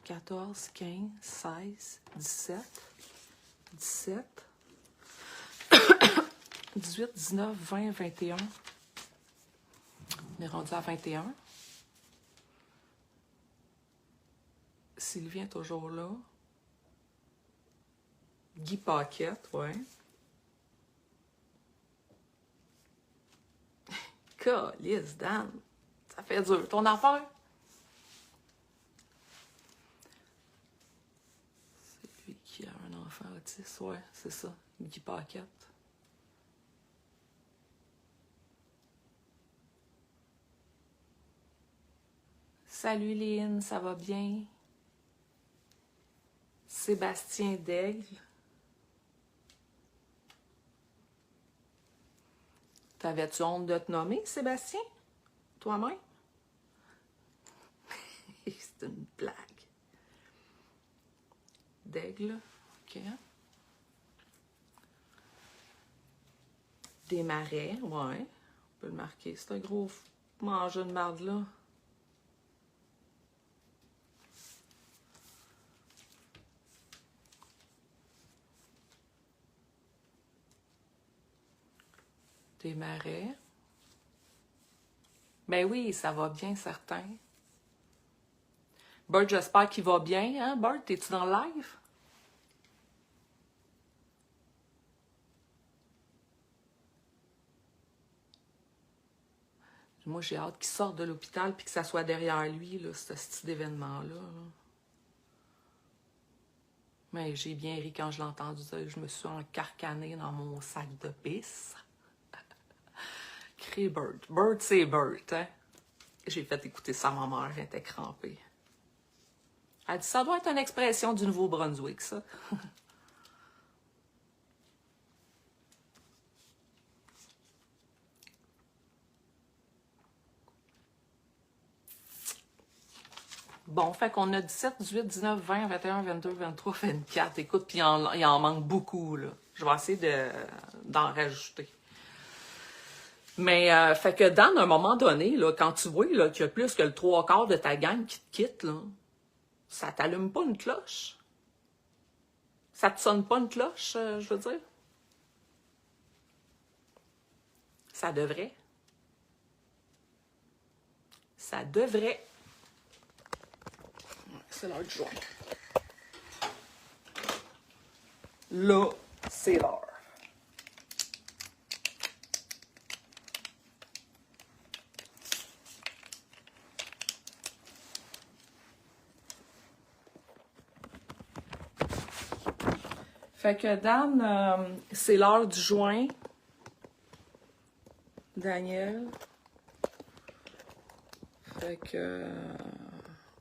14, 15, 16, 17, 17, 18, 19, 20, 21. On est rendu à 21. Sylvie est toujours là. Guy Paquette, ouais. Calisse, Dan. Ça fait dur. Ton affaire? C'est lui qui a un enfant autiste, ouais, c'est ça. Guy Paquette. Salut Lynn, ça va bien? Sébastien Daigle. T'avais-tu honte de te nommer, Sébastien? Toi-même? C'est une blague. Daigle, OK. Des marais, ouais. On peut le marquer. C'est un gros mangeur de marde, là. Des marais. Ben oui, ça va bien, certain. Bert, j'espère qu'il va bien, hein? Bert, es-tu dans le live? Moi, j'ai hâte qu'il sorte de l'hôpital et que ça soit derrière lui, là, ce style d'événement-là. Là. Mais j'ai bien ri quand je l'ai entendu dire. Je me suis encarcanée dans mon sac de pisse. Crée Bert. Bert, c'est Bert, hein? J'ai fait écouter ça à ma mère, elle était crampée. Elle dit, ça doit être une expression du Nouveau-Brunswick, ça. Bon, fait qu'on a 17, 18, 19, 20, 21, 22, 23, 24. Écoute, puis il en manque beaucoup, là. Je vais essayer d'en rajouter. Mais, fait que dans un moment donné, là, quand tu vois là, qu'il y a plus que le 3/4 de ta gang qui te quitte, là, ça t'allume pas une cloche? Ça te sonne pas une cloche, je veux dire? Ça devrait. Ça devrait. C'est l'heure du joint. Là, c'est l'heure. Fait que Dan, c'est l'heure du joint. Daniel. Fait que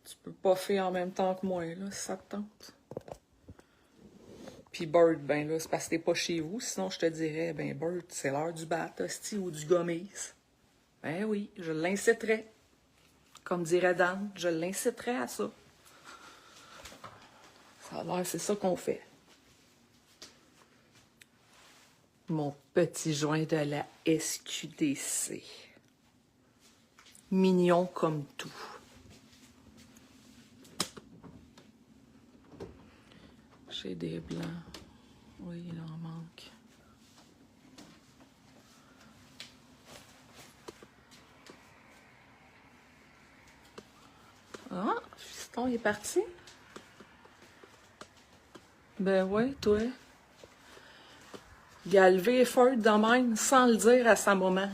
tu peux puffer en même temps que moi, là, si ça te tente. Puis Bird, ben là, c'est parce que t'es pas chez vous, sinon je te dirais, ben Bird, c'est l'heure du bat, hostie, ou du gommise. Ben oui, je l'inciterais. Comme dirait Dan, je l'inciterais à ça. Ça a l'air, c'est ça qu'on fait. Mon petit joint de la SQDC. Mignon comme tout. J'ai des blancs. Oui, il en manque. Ah, fiston, il est parti? Ben ouais, toi. Il a levé effort de même sans le dire à sa maman.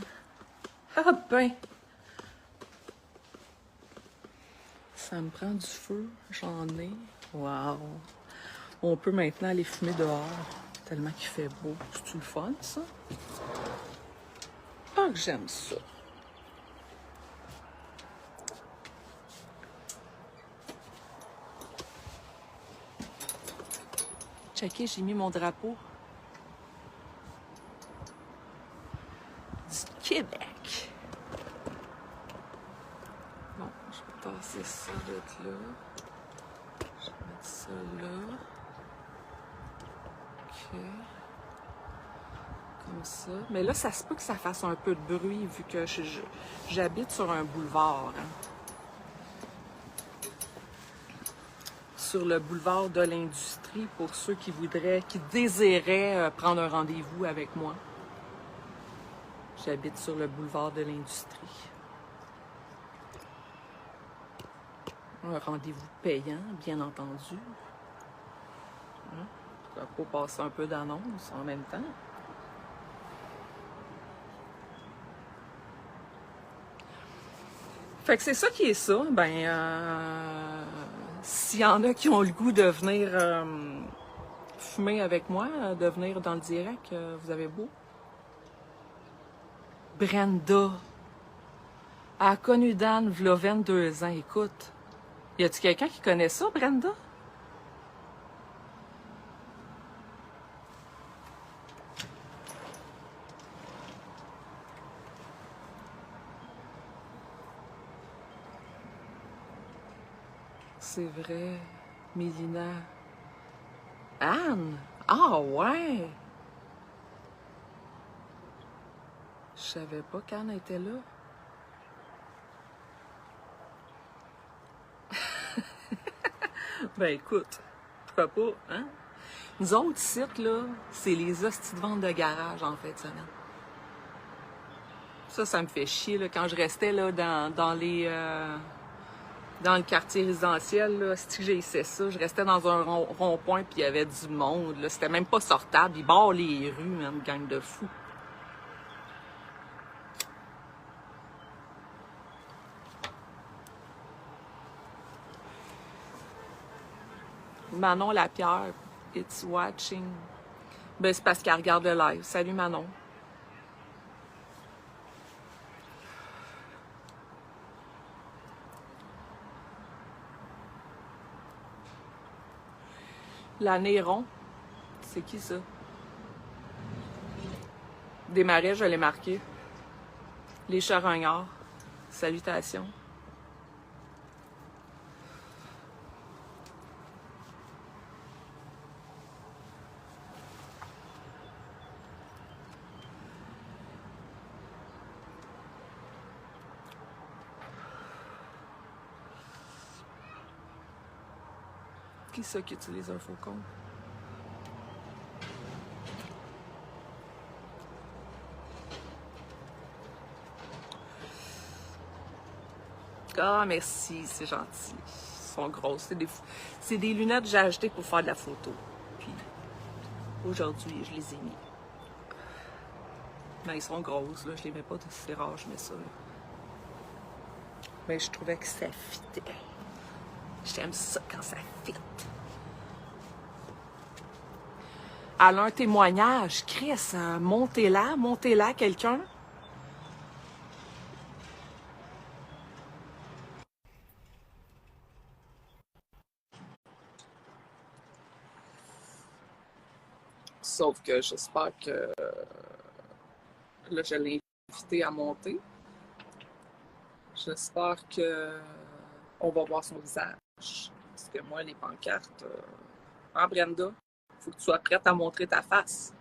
Ah ben! Ça me prend du feu, j'en ai. Wow! On peut maintenant aller fumer dehors, tellement qu'il fait beau. C'est-tu le fun, ça? Ah, que j'aime ça! Checkez, j'ai mis mon drapeau. Du Québec. Bon, je vais passer ça de là. Je vais mettre ça là. OK. Comme ça. Mais là, ça se peut que ça fasse un peu de bruit vu que j'habite sur un boulevard. Hein. Sur le boulevard de l'Industrie pour ceux qui désiraient prendre un rendez-vous avec moi. J'habite sur le boulevard de l'Industrie. Un rendez-vous payant, bien entendu. Hein? Ça peut passer un peu d'annonce en même temps. Fait que c'est ça qui est ça. Ben, s'il y en a qui ont le goût de venir fumer avec moi, de venir dans le direct, vous avez beau. Brenda. Elle a connu Dan v'là 22 ans. Écoute, y a-tu quelqu'un qui connaît ça, Brenda? C'est vrai. Mélina. Anne? Ah ouais! Je savais pas qu'Anne était là. Ben écoute, pourquoi pas, hein? Nous autres sites, là, c'est les hosties de vente de garage en fin de semaine. Ça me fait chier, là, quand je restais là dans le quartier résidentiel, là, si j'ai essayé ça, je restais dans un rond-point puis il y avait du monde, là, c'était même pas sortable, ils barrent les rues, même, gang de fous. Manon Lapierre, it's watching. Ben, c'est parce qu'elle regarde le live. Salut Manon. La Néron. C'est qui ça? Des marais, je l'ai marqué. Les charognards. Salutations. Qui c'est qui utilise un faucon? Ah, merci, c'est gentil. Ils sont grosses. C'est des lunettes que j'ai achetées pour faire de la photo. Puis, aujourd'hui, je les ai mis. Mais ils sont grosses, là. Je les mets pas, c'est rare, je mets ça, là. Mais je trouvais que ça fitait. J'aime ça quand ça fit. Elle a un témoignage. Chris, montez-la, quelqu'un. Sauf que j'espère que là, je l'ai invité à monter. J'espère que on va voir son visage. Parce que moi, les pancartes, hein, Brenda, faut que tu sois prête à montrer ta face.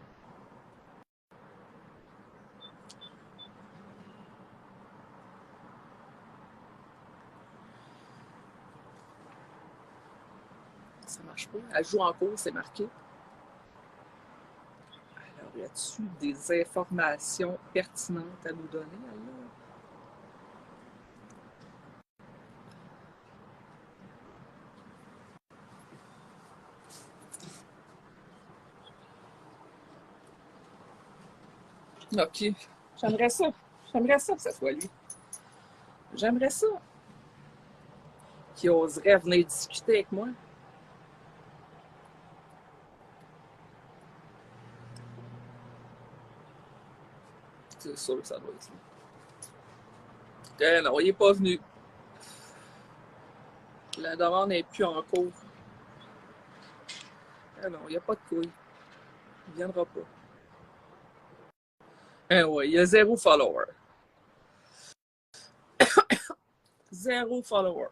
Ça marche pas. Elle joue en cours, c'est marqué. Alors, y a-t-il des informations pertinentes à nous donner, elle, là? OK. J'aimerais ça. J'aimerais ça que ça soit lui. J'aimerais ça. Qui oserait venir discuter avec moi. C'est sûr que ça doit être lui. Non, il n'est pas venu. La demande n'est plus en cours. Non, il n'y a pas de couille. Il ne viendra pas. Ouais, il y a 0 follower. 0 follower.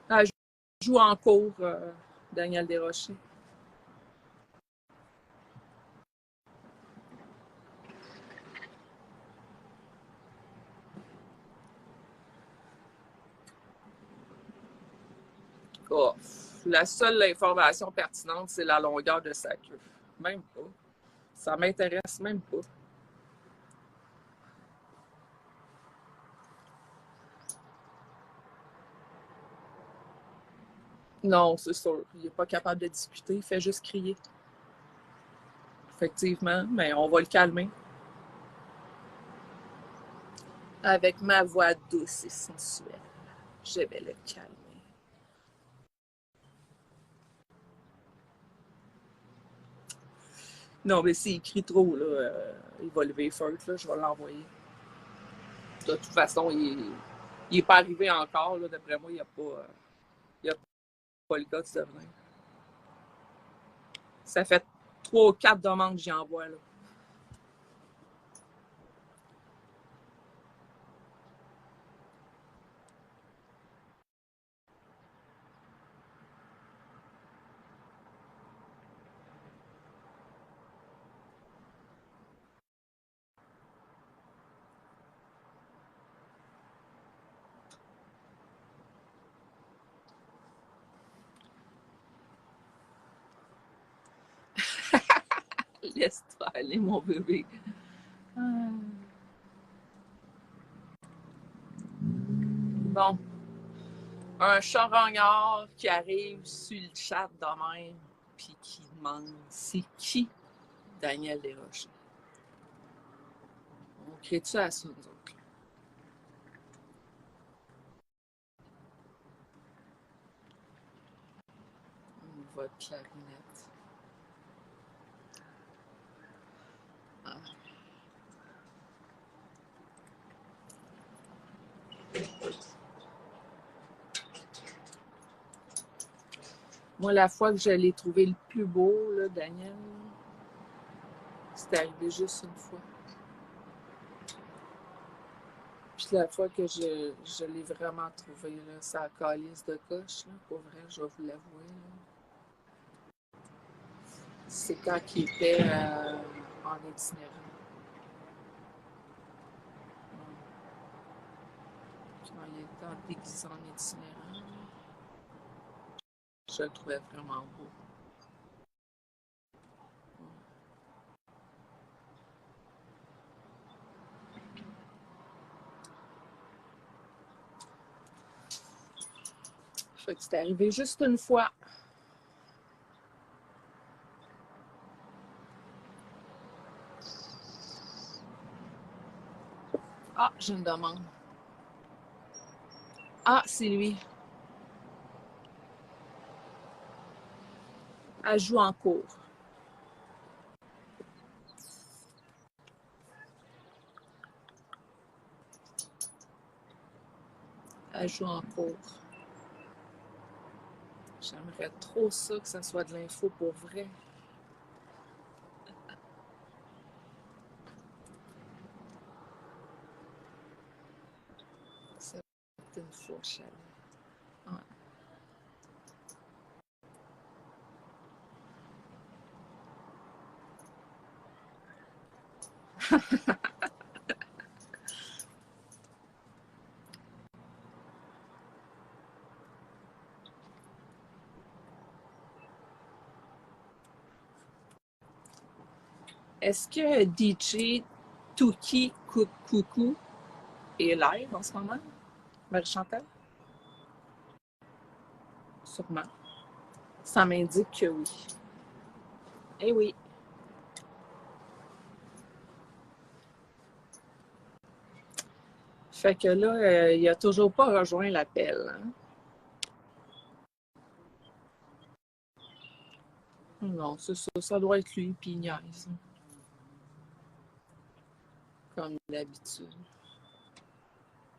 Ah, je joue en cours, Daniel Desrochers. Oh, la seule information pertinente, c'est la longueur de sa queue. Même pas. Ça m'intéresse même pas. Non, c'est sûr. Il n'est pas capable de discuter. Il fait juste crier. Effectivement, mais on va le calmer. Avec ma voix douce et sensuelle, je vais le calmer. Non, mais s'il crie trop, là, il va lever fort, là, je vais l'envoyer. De toute façon, il n'est pas arrivé encore, là, d'après moi, il n'y a pas le gars de venir. Ça fait 3 ou 4 demandes que j'y envoie, là. Laisse-toi aller, mon bébé. Bon. Un charognard qui arrive sur le chat de même, puis qui demande c'est qui Daniel Desrochers. On crée-tu à ça, nous autres? Votre clarinette. Ah. Moi, la fois que je l'ai trouvé le plus beau, là, Daniel, c'est arrivé juste une fois. Puis la fois que je l'ai vraiment trouvé, là, ça calisse de coche, là, pour vrai, je vais vous l'avouer. C'est quand il était en itinérant. Quand il était en déguisé en itinérant, je le trouvais vraiment beau. Fait que c'est arrivé juste une fois. Ah, j'ai une demande. Ah, c'est lui. Elle joue en cours. Elle joue en cours. J'aimerais trop ça, que ça soit de l'info pour vrai. C'est une fourchette. Ouais. Est-ce que DJ Tuki Coucou est live en ce moment? Marie-Chantal? Sûrement. Ça m'indique que oui. Eh oui. Fait que là, il a toujours pas rejoint l'appel. Hein? Non, c'est ça. Ça doit être lui, puis il niaise. Comme d'habitude.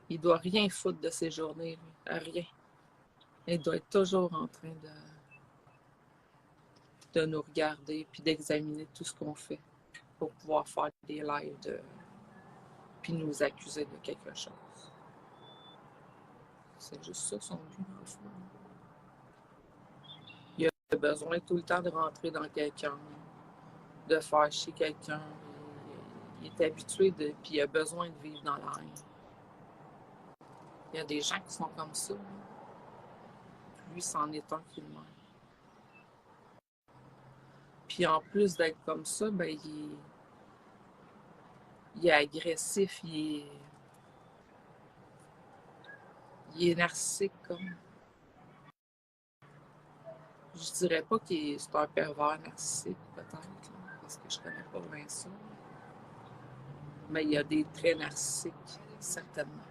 Il doit rien foutre de ses journées, lui. Rien. Il doit être toujours en train de nous regarder puis d'examiner tout ce qu'on fait pour pouvoir faire des lives puis nous accuser de quelque chose. C'est juste ça son but, en fait. Il a besoin tout le temps de rentrer dans quelqu'un, de faire chier quelqu'un. Il est habitué puis il a besoin de vivre dans la haine. Il y a des gens qui sont comme ça. Lui, c'en est un qui le même. Puis en plus d'être comme ça, ben il est agressif, il est narcissique comme. Je dirais pas que c'est un pervers narcissique, peut-être, là, parce que je connais pas bien ça. Mais il y a des traits narcissiques, certainement.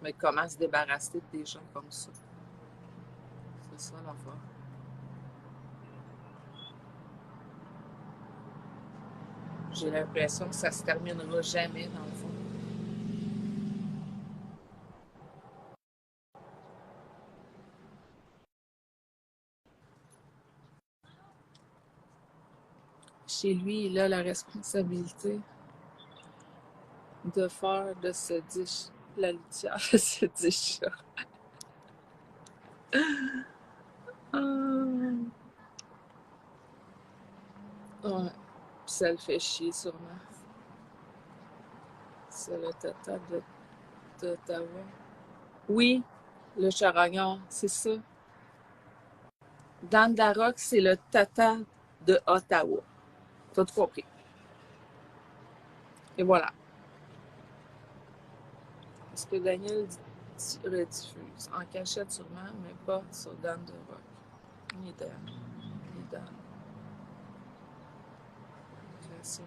Mais comment se débarrasser des gens comme ça? C'est ça l'affaire. J'ai l'impression que ça se terminera jamais, dans le fond. Chez lui, il a la responsabilité de faire de ce dish la litière de ce dish-là. Ouais. Puis ça le fait chier, sûrement. C'est le tata d'Ottawa. Oui, le charognard, c'est ça. Dan Darroch, c'est le tata de Ottawa. T'as tout compris. Et voilà. Est-ce que Daniel rediffuse? En cachette sûrement, mais pas sur Dan Darroch. Il est Dan. Il est Dan. Facile.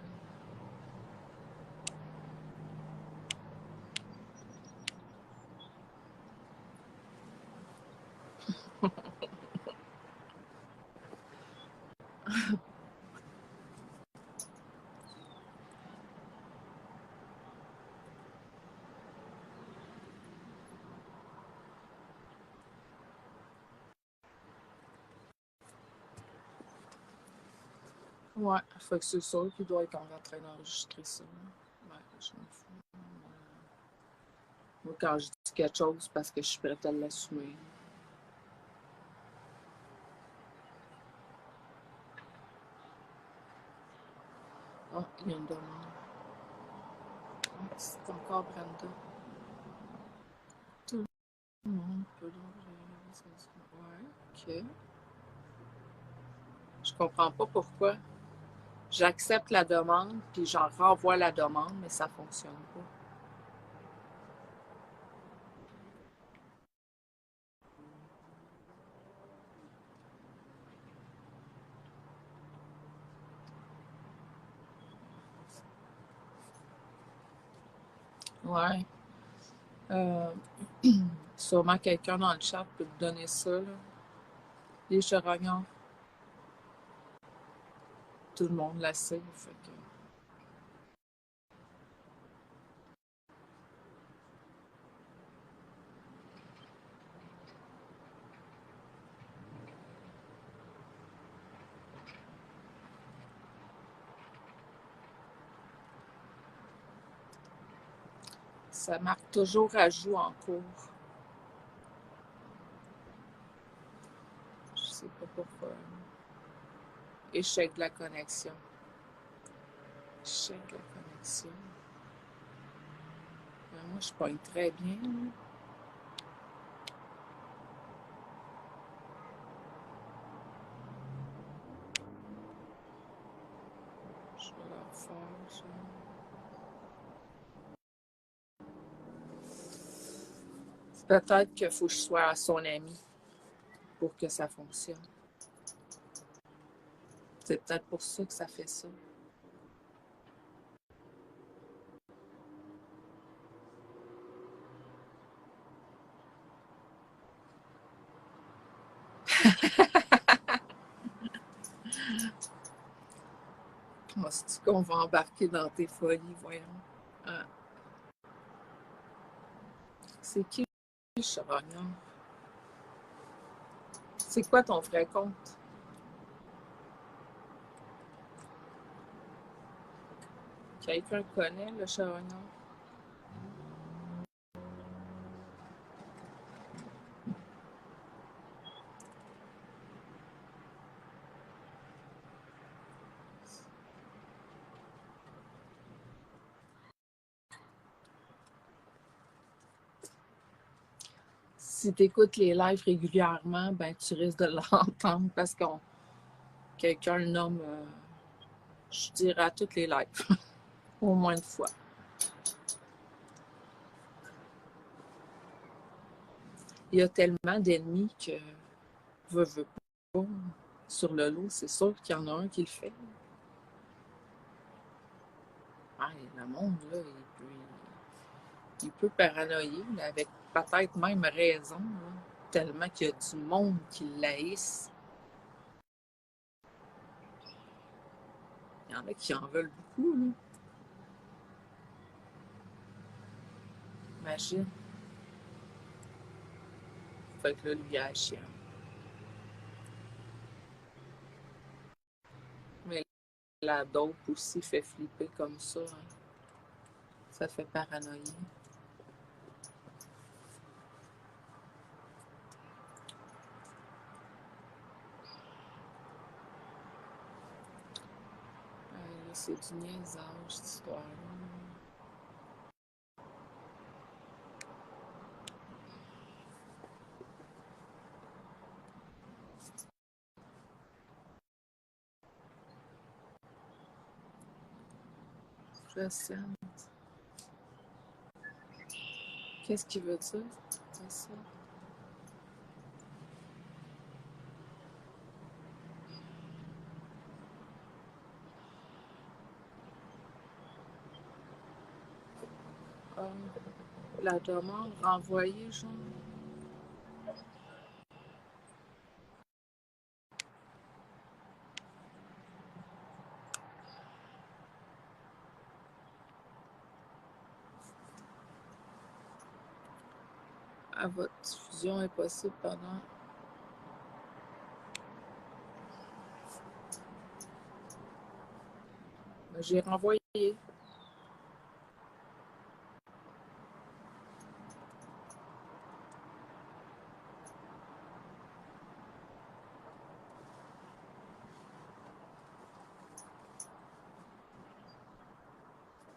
Ouais, fait que c'est sûr qu'il doit être en train d'enregistrer ça. Ouais, je m'en fous. Moi, quand je dis quelque chose, parce que je suis prête à l'assumer. Ah, il y a une demande. Ah, c'est encore Brenda. Tout le monde peut l'ouvrir. Ouais, ok. Je comprends pas pourquoi. J'accepte la demande, puis j'en renvoie la demande, mais ça fonctionne pas. Ouais. Euh, sûrement quelqu'un dans le chat peut te donner ça, là. Les charognards, tout le monde la sait, fait que... Ça marque toujours ajout en cours. Je sais pas pourquoi. Échec de la connexion. Échec de la connexion. Moi, je pogne très bien, là. Je vais leur faire ça. Peut-être qu'il faut que je sois son ami pour que ça fonctionne. C'est peut-être pour ça que ça fait ça. Moi, c'est qu'on va embarquer dans tes folies, voyons. Ah. C'est qui le charognard? C'est quoi ton vrai compte? Quelqu'un connaît le charognard? Si tu écoutes les lives régulièrement, ben tu risques de l'entendre parce qu'on quelqu'un le nomme, je dirais à toutes les lives, au moins une fois. Il y a tellement d'ennemis que veux pas, sur le lot, c'est sûr qu'il y en a un qui le fait. Ah, le monde, là, il peut paranoïer, là, avec peut-être même raison, là, tellement qu'il y a du monde qui l'haïsse. Il y en a qui en veulent beaucoup, là. Imagine. Fait que là, lui, il a la chienne. Mais la dope aussi fait flipper comme ça, hein. Ça fait paranoïer. Là, c'est du niaisage, cette histoire-là. Pression. Qu'est-ce qu'il veut dire? C'est ça. La demande renvoyée, genre. À votre diffusion est possible pendant. J'ai renvoyé.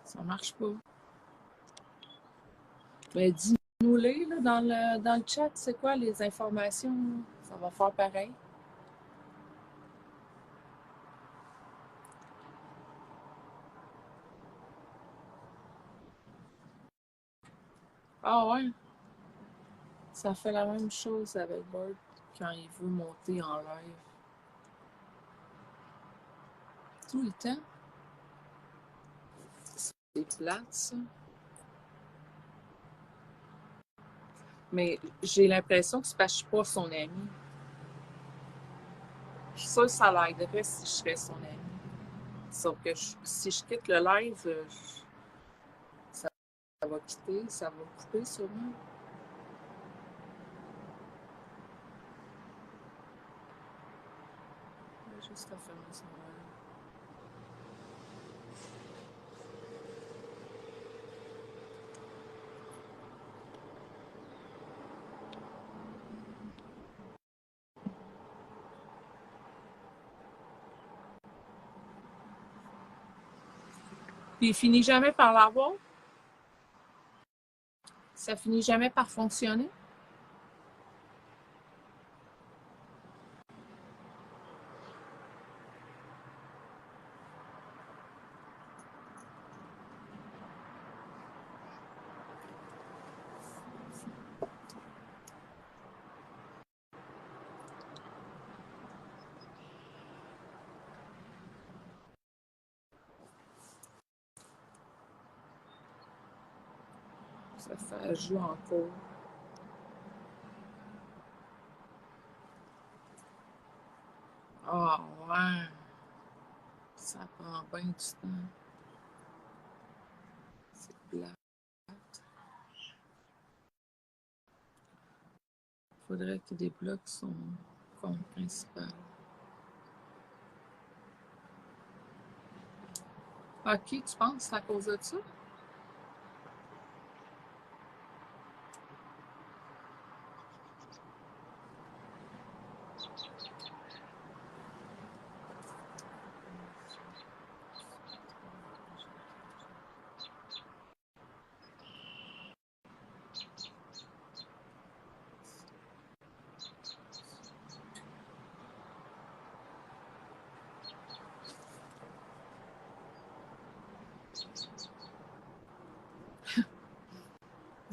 Ça marche pas. Mais dis-nous-les là, dans le chat, c'est quoi les informations? Ça va faire pareil. Ah ouais, ça fait la même chose avec Bird quand il veut monter en live. Tout le temps. C'est plate, ça. Mais j'ai l'impression que c'est parce que je suis pas son ami. Je suis sûre que ça l'aiderait si je serais son ami. Sauf que si je quitte le live, ça va quitter, ça va couper sûrement. Je vais juste refermer son live. Puis il finit jamais par l'avoir. Ça finit jamais par fonctionner. Ça joue en cours. Ah ouais. Ça prend bien du temps. C'est plate. Faudrait qu'il débloque son compte principal. Ok, tu penses que c'est à cause de ça?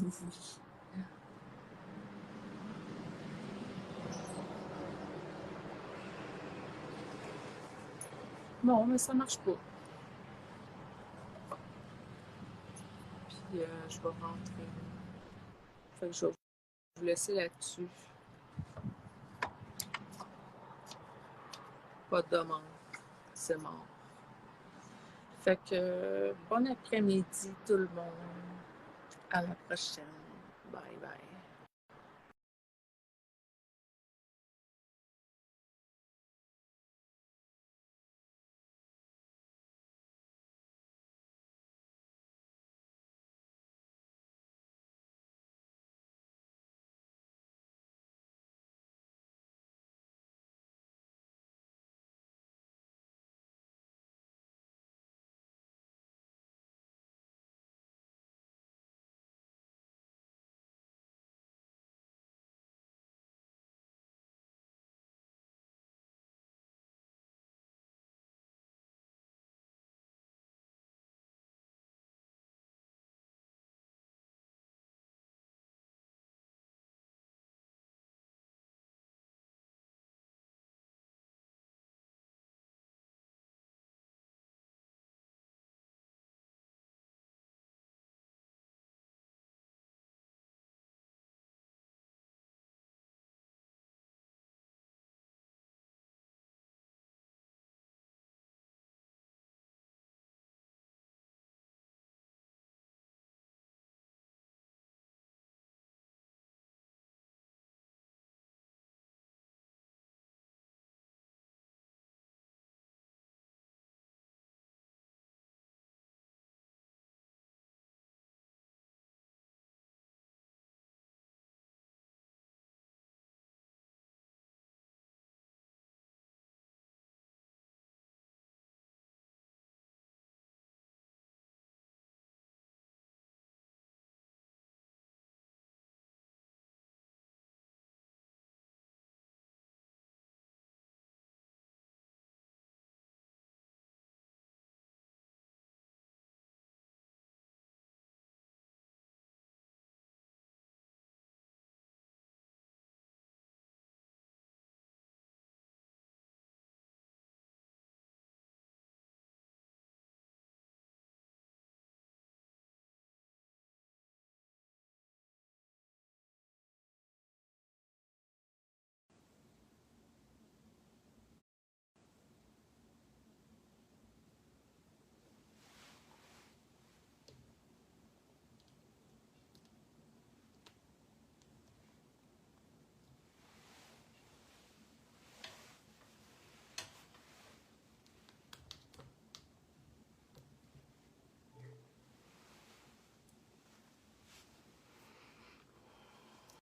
Oui. Non, mais ça marche pas. Puis je vais rentrer. Fait que je vais vous laisser là-dessus. Pas de demande. C'est mort. Fait que bon après-midi tout le monde. À la prochaine. Bye bye.